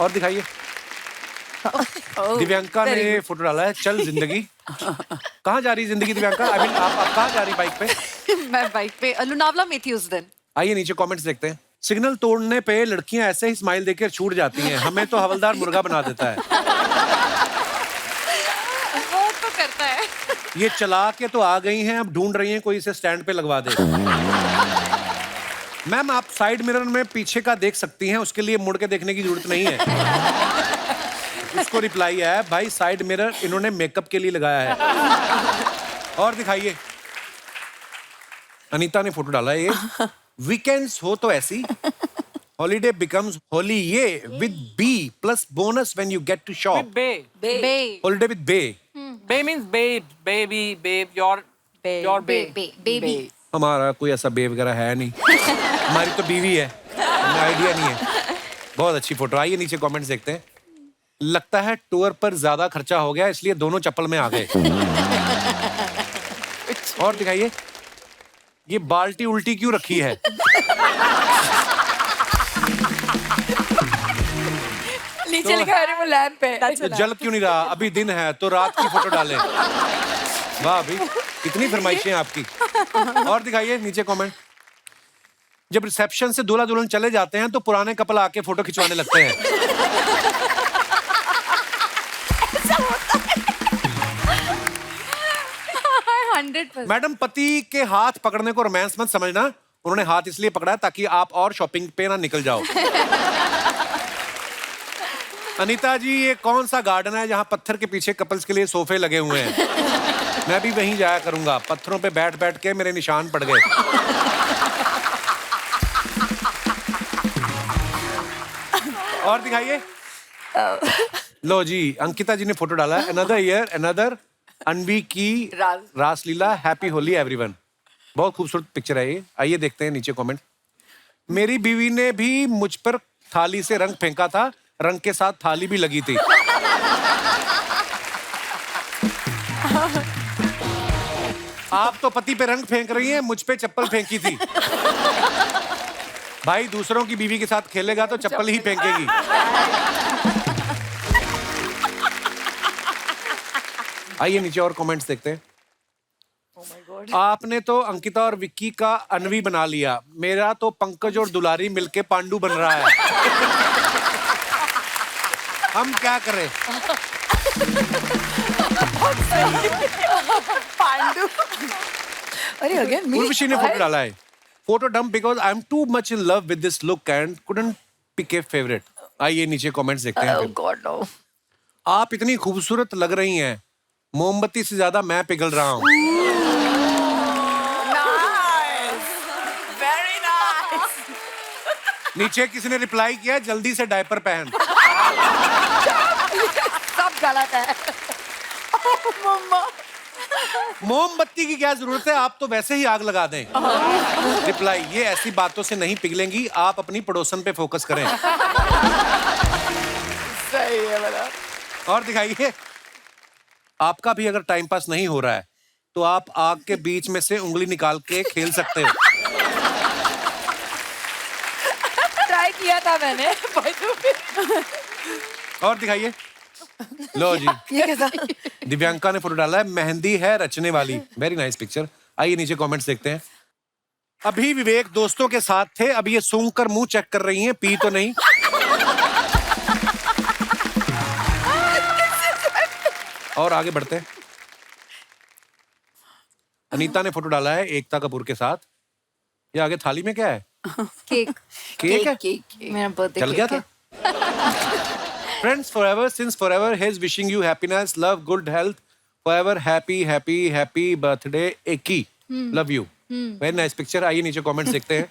और दिखाइए। दिव्यांका ने फोटो डाला है, चल जिंदगी। कहाँ जा रही जिंदगी दिव्यांका? अभी आप कहाँ जा रही बाइक पे? मैं बाइक पे लोनावला में थी उस दिन। आइए नीचे कमेंट्स देखते हैं। सिग्नल तोड़ने पे लड़कियां ऐसे ही स्माइल देकर छूट जाती हैं, हमें तो हवलदार मुर्गा बना देता है। वो तो करता है। ये चला के तो आ गई हैं, अब ढूंढ रही हैं कोई इसे स्टैंड पे लगवा दे। मैम, आप साइड मिरर में पीछे का देख सकती हैं, उसके लिए मुड़ के देखने की जरूरत नहीं है। उसको रिप्लाई है, भाई साइड मिरर इन्होंने मेकअप के लिए लगाया है। और दिखाइए। अनीता ने फोटो डाला है, ये वीकेंड्स हो तो ऐसी, हॉलीडे बिकम्स होली ये with B plus bonus when you get to shop. Bae holiday with bae. Bae means babe, baby, babe, your baby. हमारा कोई ऐसा बे वगैरह है नहीं। हमारी तो बीवी है, हमें आइडिया नहीं है। बहुत अच्छी फोटो। आइए नीचे कमेंट्स देखते हैं। लगता है टूर पर ज्यादा खर्चा हो गया, इसलिए दोनों चप्पल में आ गए। और दिखाइए, ये बाल्टी उल्टी क्यों रखी है? नीचे लिखा है, वो लैंप है। तो जल क्यों नहीं रहा? अभी दिन है तो रात की फोटो डालें। वाह भाई, कितनी फरमाइशें आपकी। और दिखाइए नीचे कमेंट। जब रिसेप्शन से दूल्हा दुल्हन चले जाते हैं तो पुराने कपल आके फोटो खिंचवाने लगते हैं। मैडम, पति के हाथ पकड़ने को रोमांस मत समझना, उन्होंने हाथ इसलिए पकड़ा ताकि आप और शॉपिंग पे ना निकल जाओ। अनीता जी, ये कौन सा गार्डन है जहाँ पत्थर के पीछे कपल्स के लिए सोफे लगे हुए हैं? मैं भी वहीं जाया करूंगा, पत्थरों पे बैठ बैठ के मेरे निशान पड़ गए। और दिखाइए। लो जी, अंकिता जी ने फोटो डाला है, अनदर ईयर अनदर अनवी की रासलीला, हैप्पी होली एवरीवन। बहुत खूबसूरत पिक्चर है ये। आइए देखते हैं नीचे कमेंट। मेरी बीवी ने भी मुझ पर थाली से रंग फेंका था, रंग के साथ थाली भी लगी थी। आप तो पति पे रंग फेंक रही हैं, मुझ पे चप्पल फेंकी थी। भाई दूसरों की बीवी के साथ खेलेगा तो चप्पल ही फेंकेगी। आइए नीचे और कमेंट्स देखते हैं। आपने तो अंकिता और विक्की का अनवी बना लिया, मेरा तो पंकज और दुलारी मिलके पांडु बन रहा है। हम क्या करें? पांडु। अरे अगेन उर्वशी ने फोटो डाला है, photo dump because I am too much in love with this look and couldn't pick a favourite. आइए नीचे कमेंट्स देखते हैं। God no. आप इतनी खूबसूरत लग रही हैं, मोमबत्ती से ज्यादा मैं पिघल रहा हूँ। Very nice. नीचे किसी ने रिप्लाई किया, जल्दी से डायपर पहन। सब गलत है। मम्मा। मोमबत्ती की क्या जरूरत है, आप तो वैसे ही आग लगा दें। रिप्लाई, ये ऐसी बातों से नहीं पिघलेंगी, आप अपनी पड़ोसन पे फोकस करें। सही है बड़ा। और दिखाइए, आपका भी अगर टाइम पास नहीं हो रहा है तो आप आग के बीच में से उंगली निकाल के खेल सकते हो। ट्राई किया था मैंने। और दिखाइए, लो जी, ये कैसा? दिव्यांका ने फोटो डाला है, मेहंदी है रचने वाली। Very nice picture. आइए नीचे कमेंट्स देखते हैं। अभी विवेक दोस्तों के साथ थे, अब ये सूंघ कर मुंह चेक कर रही हैं, पी तो नहीं। और आगे बढ़ते हैं। अनीता ने फोटो डाला है एकता कपूर के साथ। ये आगे थाली में क्या है? केक। केक है? मेरा बर्थडे चल गया था। Friends forever, since forever, he is wishing you happiness, love, good health, forever happy, happy, happy birthday, Eki. Love you. Very nice picture. आइए नीचे कमेंट्स देखते हैं।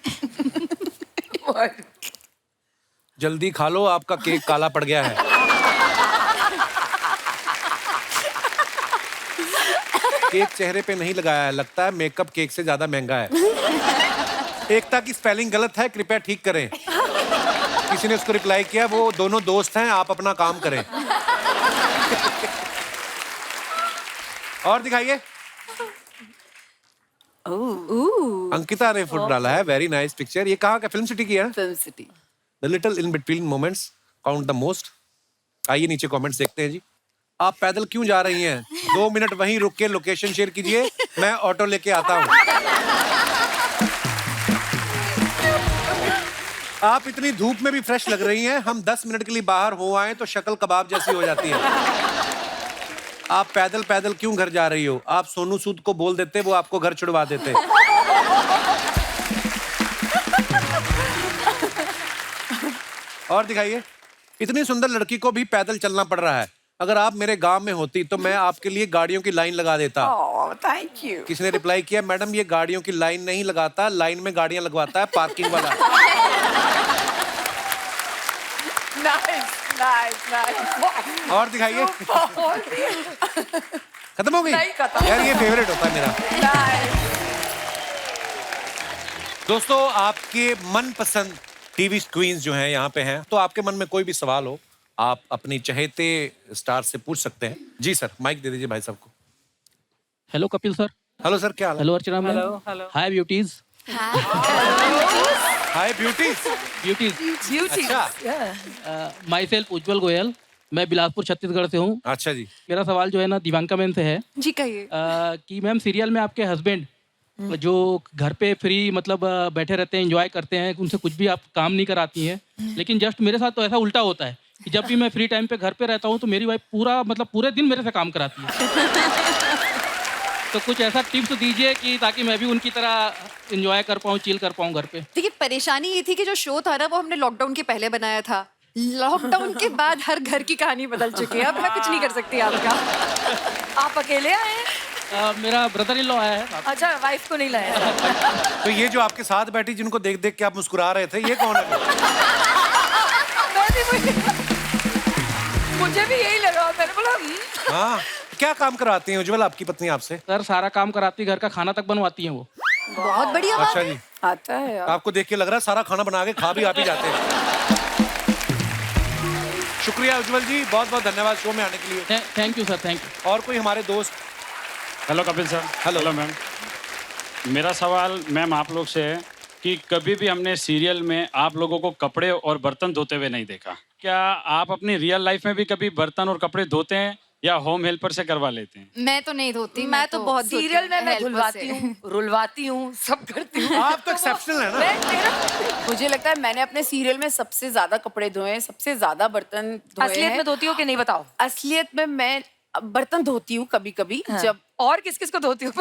जल्दी खा लो, आपका केक काला पड़ गया है। केक चेहरे पे नहीं लगाया है, लगता है मेकअप केक से ज्यादा महंगा है। एकता की स्पेलिंग गलत है, कृपया ठीक करें। किसी ने उसको रिप्लाई किया, वो दोनों दोस्त हैं, आप अपना काम करें। और दिखाइए। अंकिता ने फोटो डाला है, वेरी नाइस पिक्चर। ये कहाँ का? फिल्म सिटी की है। Film city. The little in between moments count the most. आइए नीचे कमेंट्स देखते हैं जी। आप पैदल क्यों जा रही हैं? 2 मिनट वहीं रुक के लोकेशन शेयर कीजिए, मैं ऑटो लेके आता हूँ। आप इतनी धूप में भी फ्रेश लग रही हैं, हम 10 मिनट के लिए बाहर हो आए तो शक्ल कबाब जैसी हो जाती है। आप पैदल पैदल क्यों घर जा रही हो? आप सोनू सूद को बोल देते, वो आपको घर छुड़वा देते। और दिखाइए, इतनी सुंदर लड़की को भी पैदल चलना पड़ रहा है। अगर आप मेरे गांव में होती तो मैं आपके लिए गाड़ियों की लाइन लगा देता। Thank you. किसी ने रिप्लाई किया, मैडम ये गाड़ियों की लाइन नहीं लगाता, लाइन में गाड़ियां लगवाता है, पार्किंग वाला। Nice nice nice. और दिखाइए। खत्म हो गई? नहीं खत्म। यार ये फेवरेट होता है मेरा। दोस्तों, आपके मनपसंद टीवी क्वींस जो हैं यहाँ पे हैं, तो आपके मन में कोई भी सवाल हो, आप अपनी चहेते स्टार से पूछ सकते हैं। जी सर, माइक दे दीजिए भाई साहब को। Hello Kapil sir. Hello sir, क्या हाल है? हेलो अर्चना मैम। हेलो। हाय ब्यूटीज। हाय ब्यूटीज। ब्यूटीज। अच्छा। माई सेल्फ उज्जवल गोयल, मैं बिलासपुर छत्तीसगढ़ से हूँ। अच्छा जी। मेरा सवाल जो है ना दिव्यांका मैम से है जी कहिए। कि मैम सीरियल में आपके हस्बैंड जो घर पे फ्री मतलब बैठे रहते हैं, एंजॉय करते हैं, उनसे कुछ भी आप काम नहीं कराती हैं, लेकिन जस्ट मेरे साथ तो ऐसा उल्टा होता है कि जब भी मैं फ्री टाइम पे घर पे रहता हूँ तो मेरी वाइफ पूरे दिन मेरे से काम कराती है। तो कुछ ऐसा टिप्स दीजिए कि ताकि मैं भी उनकी तरह एंजॉय कर पाऊँ, चिल कर पाऊँ घर पे। देखिए, परेशानी ये थी कि जो शो था ना वो हमने लॉकडाउन के पहले बनाया था। लॉकडाउन के बाद हर घर की कहानी बदल चुकी है। अब मैं कुछ नहीं कर सकती आपका। आप अकेले आए हैं? मेरा ब्रदर इन लॉ आया है। अच्छा, वाइफ को नहीं लाया। तो ये जो आपके साथ बैठी जिनको देख देख के आप मुस्कुरा रहे थे, ये कौन है? मुझे भी यही लगा, मैंने बोला हाँ, क्या काम कराती हैं उज्जवल आपकी पत्नी आपसे? सर सारा काम कराती, घर का खाना तक बनवाती हैं वो। बहुत बढ़िया बात अच्छा जी, आता है यार। आपको देख के लग रहा है सारा खाना बना के खा भी आप ही जाते हैं। शुक्रिया उज्जवल जी, बहुत बहुत धन्यवाद शो में आने के लिए। Thank you sir, thank you. और कोई हमारे दोस्त? Hello Kapil sir. Hello ma'am. मेरा सवाल मैम आप लोग से है कि कभी भी हमने सीरियल में आप लोगों को कपड़े और बर्तन धोते हुए नहीं देखा। क्या आप अपनी रियल लाइफ में भी कभी बर्तन और कपड़े धोते हैं या होम हेल्पर से करवा लेते हैं? मैं तो नहीं धोती, मैं तो बहुत सीरियल में मैं helper धुलवाती से। हूँ, रुलवाती हूँ, सब करती हूँ। आप तो एक्सेप्शनल है ना। मुझे लगता है मैंने अपने सीरियल में सबसे ज्यादा कपड़े धोए हैं, सबसे ज्यादा बर्तन धोए असलियत हैं। में धोती हो कि नहीं बताओ? असलियत में मैं बर्तन धोती हूँ कभी कभी हाँ। जब और किस किस को धोती हूँ?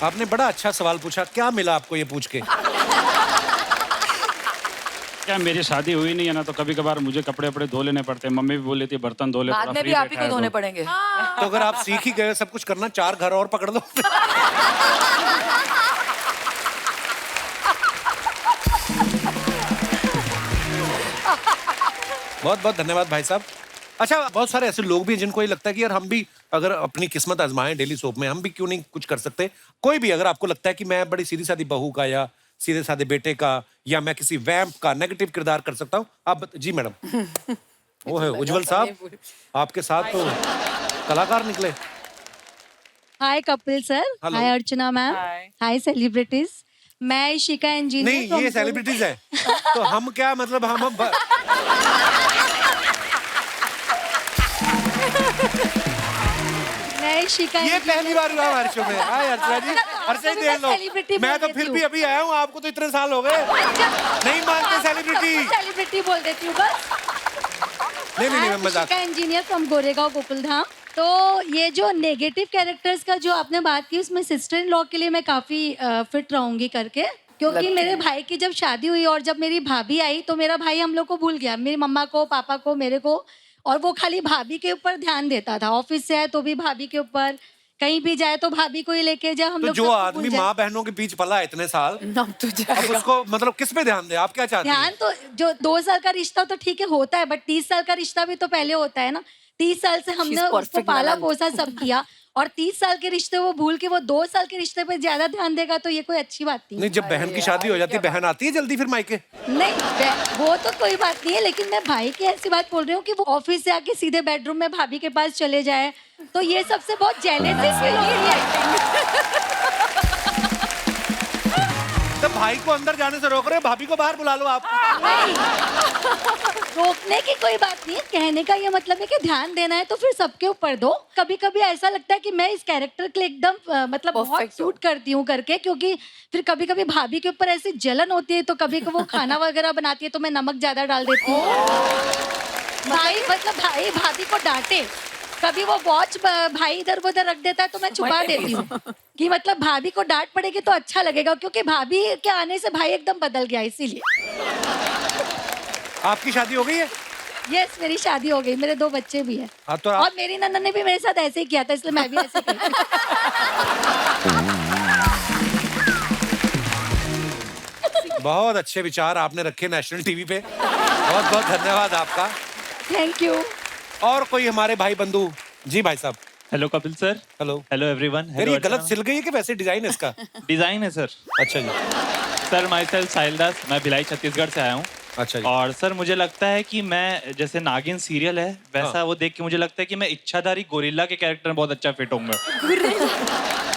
आपने बड़ा अच्छा सवाल पूछा, क्या मिला आपको ये पूछ के? क्या मेरी शादी हुई नहीं है ना, तो कभी कभार मुझे कपड़े वपड़े धो लेने पड़ते हैं। मम्मी भी बोल लेती है बर्तन धो ले, बाद थोड़ा में फ्री भी आप ही बैठा को है धोने तो। पड़ेंगे। तो अगर आप सीख ही गए सब कुछ करना, 4 घर और पकड़ लो। बहुत बहुत धन्यवाद भाई साहब। अच्छा, बहुत सारे ऐसे लोग भी हैं जिनको ये लगता है कि यार हम भी अगर अपनी किस्मत आजमाएं डेली सोप में, हम भी क्यों नहीं कुछ कर सकते। कोई भी अगर आपको लगता है कि मैं बड़ी सीधी सादी बहू का या सीधे साधे बेटे का या मैं किसी वैम्प का नेगेटिव किरदार कर सकता हूँ, आप जी मैडम। वो है उज्जवल साहब, आपके साथ तो कलाकार निकले। हाय कपिल सर, Hello. हाय अर्चना मैम, हाय सेलिब्रिटीज। मैं शिका इंजीनियर। नहीं, ये सेलिब्रिटीज है तो हम क्या मतलब हम मैं शिका। ये पहली बार हुआ हमारे शो में। हाय अर्चना जी, अर्चना जी देख सेलिब्रिटी लो, मैं तो फिर भी अभी आया हूँ, आपको तो इतने साल हो गए, नहीं मानते सेलिब्रिटी। सेलिब्रिटी बोल देती हूँ बस। नहीं मैं मजाक। शिका इंजीनियर फ्रॉम गोरेगांव गोकुलधाम। तो ये जो नेगेटिव कैरेक्टर्स का जो आपने बात की, उसमें सिस्टर इन लॉ के लिए मैं काफी फिट रहूंगी करके, क्योंकि मेरे भाई की जब शादी हुई और जब मेरी भाभी आई तो मेरा भाई हम लोग को भूल गया, मेरी मम्मा को, पापा को, मेरे को, और वो खाली भाभी के ऊपर ध्यान देता था। ऑफिस से आए तो भी भाभी के ऊपर, कहीं भी जाए तो भाभी को ही लेके जाए। हम तो लोग जो सबको आदमी भूल जाए। माँ बहनों के बीच पला है इतने साल, अब उसको मतलब किस पे ध्यान दे? आप क्या चाहते हैं? ध्यान तो जो 2 साल का रिश्ता तो ठीक है होता है, बट 30 साल का रिश्ता भी तो पहले होता है ना। 30 साल से हमने उसको पाला पोसा सब किया, और 30 साल के रिश्ते वो भूल के वो 2 साल के रिश्ते पे ज्यादा ध्यान देगा तो ये कोई अच्छी बात नहीं। नहीं, जब बहन की शादी हो जाती है, बहन आती है जल्दी फिर मायके? नहीं, वो तो कोई बात नहीं है, लेकिन मैं भाई की ऐसी बात बोल रही हूँ कि वो ऑफिस से आके सीधे बेडरूम में भाभी के पास चले जाए, तो ये सबसे बहुत जेलसी फील होती है। तो भाई को अंदर जाने से रोक रहे हो, भाभी को बाहर बुला लो आप। नहीं, रोकने की कोई बात नहीं है, कहने का ये मतलब है कि ध्यान देना है तो फिर सबके ऊपर दो। कभी कभी ऐसा लगता है कि मैं इस कैरेक्टर के लिए एकदम मतलब बहुत सूट करती हूँ करके, क्योंकि फिर कभी कभी भाभी के ऊपर ऐसी जलन होती है, तो कभी वो खाना वगैरह बनाती है तो मैं नमक ज्यादा डाल देती हूँ। भाई भाभी को डांटे, कभी वो वॉच भाई इधर उधर रख देता है तो मैं छुपा देती हूँ कि मतलब भाभी को डांट पड़ेगी तो अच्छा लगेगा, क्योंकि भाभी के आने से भाई एकदम बदल गया, इसीलिए। आपकी शादी हो गई है? यस, मेरी शादी हो गई, मेरे 2 बच्चे भी हैं। हाँ, तो आप... और मेरी ननद ने भी मेरे साथ ऐसे ही किया था, इसलिए मैं भी ऐसे ही बहुत अच्छे विचार आपने रखे नेशनल टीवी पे, बहुत बहुत धन्यवाद आपका। Thank you. और कोई हमारे भाई बंधु? जी भाई साहब। Hello Kapil sir. Hello. Hello everyone. ये गलत सिल गई है कि वैसे डिजाइन है इसका? डिजाइन है सर। अच्छा जी। सर माई सेल्फ साहिल दास, मैं भिलाई छत्तीसगढ़ से आया हूँ। अच्छा जी। और सर मुझे लगता है कि मैं, जैसे नागिन सीरियल है वैसा वो देख के मुझे लगता है कि मैं इच्छाधारी गोरिल्ला के कैरेक्टर में बहुत अच्छा फिट होऊंगा।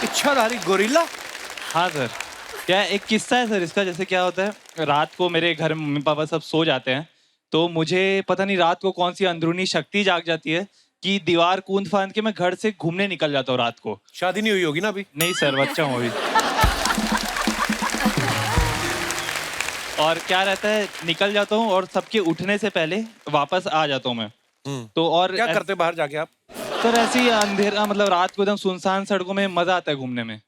इच्छाधारी गोरिल्ला? हाँ सर। क्या एक किस्सा है सर इसका, जैसे क्या होता है, रात को मेरे घर में मम्मी पापा सब सो जाते हैं, तो मुझे पता नहीं रात को कौन सी अंदरूनी शक्ति जाग जाती है कि दीवार कूद फांद के मैं घर से घूमने निकल जाता हूँ रात को। शादी नहीं हुई होगी ना अभी? नहीं सर, बच्चा हूँ अभी। और क्या रहता है, निकल जाता हूँ और सबके उठने से पहले वापस आ जाता हूँ मैं। तो और क्या करते बाहर जाके आप? सर ऐसे ही अंधेरा, मतलब रात को एकदम सुनसान सड़कों में मजा आता है घूमने में।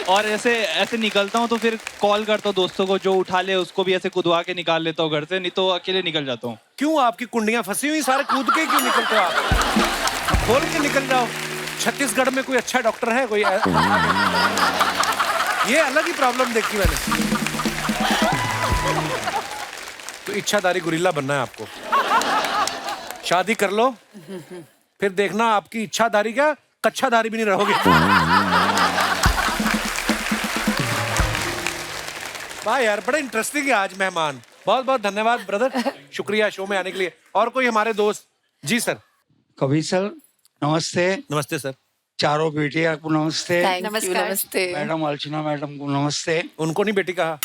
और ऐसे निकलता हूँ तो फिर कॉल करता हूँ दोस्तों को, जो उठा ले उसको भी ऐसे कुदवा के निकाल लेता हूँ घर से, नहीं तो अकेले निकल जाता हूँ। क्यों, आपकी कुंडियां फंसी हुई, सारे कूद के क्यों निकलते हो आप? खोल के निकल जाओ। छत्तीसगढ़ में कोई अच्छा डॉक्टर है कोई? ये अलग ही प्रॉब्लम देखी मैंने। तो इच्छाधारी गोरिल्ला बनना है आपको? शादी कर लो, फिर देखना आपकी इच्छाधारी क्या कच्छाधारी भी नहीं रहोगे। वाह यार, बड़ा इंटरेस्टिंग है आज मेहमान। बहुत बहुत धन्यवाद ब्रदर, शुक्रिया शो में आने के लिए। और कोई हमारे दोस्त? जी सर। कवि सर नमस्ते। नमस्ते सर। चारों बेटियां को नमस्ते। नमस्कार। नमस्ते। मैडम अर्चना मैडम को नमस्ते। उनको नहीं बेटी कहा।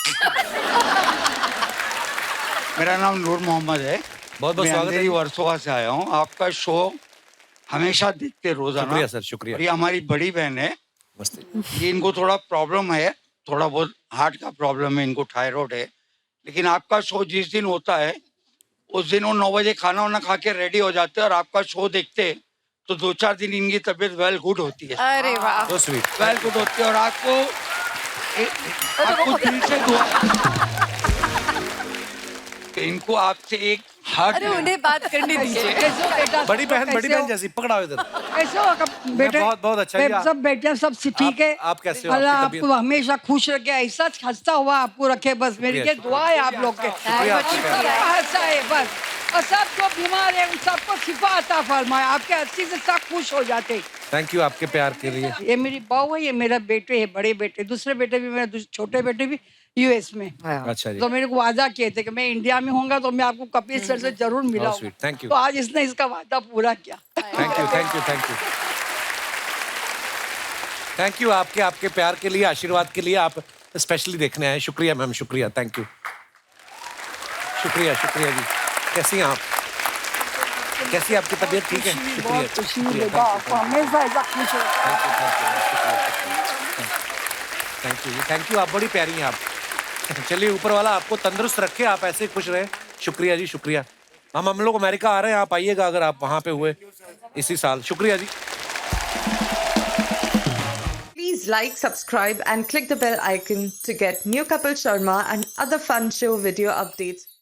मेरा नाम नूर मोहम्मद है। बहुत बहुत मैं स्वागत है। अंधेरी वर्सोवा से आया हूँ। आपका शो हमेशा देखते रोजाना। शुक्रिया सर, शुक्रिया। और ये हमारी बड़ी बहन है। नमस्ते। ये इनको थोड़ा प्रॉब्लम है, थोड़ा बहुत हार्ट का प्रॉब्लम है, इनको थायराइड है। लेकिन आपका शो जिस दिन होता है उस दिन वो 9 बजे खाना वाना खा के रेडी हो जाते हैं और आपका शो देखते तो 2-4 दिन इनकी तबीयत वेल गुड होती है। अरे वाह, So sweet. वेल गुड होती है। और आपको दिल से दुआ कि इनको आपसे एक हार्ट। अरे उन्हें बात करने दीजिए। बड़ी बहन जैसी पकड़ाओ इधर। कैसे हो बेटे? बहुत बहुत अच्छा जी। सब बेटे सब ठीक है। आप कैसे हो? अल्लाह आपकी आपको हमेशा खुश रखे, ऐसा हंसता हुआ आपको रखे, बस मेरी ये दुआ है आप लोग के। हंसा है बस। और सब जो बीमार है उन सबको शिफा अता फरमाए, आपके हंसी से सब खुश हो जाते। थैंक यू आपके प्यार के लिए। ये मेरी बहू है, ये मेरा बेटे है, बड़े बेटे। दूसरे बेटे भी, मेरे छोटे बेटे भी यूएस में। अच्छा जी। तो मेरे को वादा किए थे कि मैं इंडिया में होऊंगा तो मैं आपको कपिल सर से जरूर मिलाऊंगा। sweet, thank you. तो आज इसने इसका वादा पूरा किया। Thank you thank you thank you thank you आपके प्यार के लिए, आशीर्वाद के लिए। आप स्पेशली देखने आए। शुक्रिया मैम, शुक्रिया। Thank you. शुक्रिया शुक्रिया जी। कैसी हैं आप? कैसी आपकी तबीयत? ठीक है, शुक्रिया शुक्रिया। हमेशा ऐसा खुश हो। Thank you ji, thank you. आप बड़ी प्यारी हैं आप। चलिए, ऊपर वाला आपको तंदुरुस्त रखे, आप ऐसे खुश रहे। शुक्रिया जी, शुक्रिया। हम लोग अमेरिका आ रहे हैं, आप आइएगा अगर आप वहाँ पे हुए इसी साल। शुक्रिया जी। Please like, subscribe and click the bell icon to get new Kapil Sharma and other fun show video updates.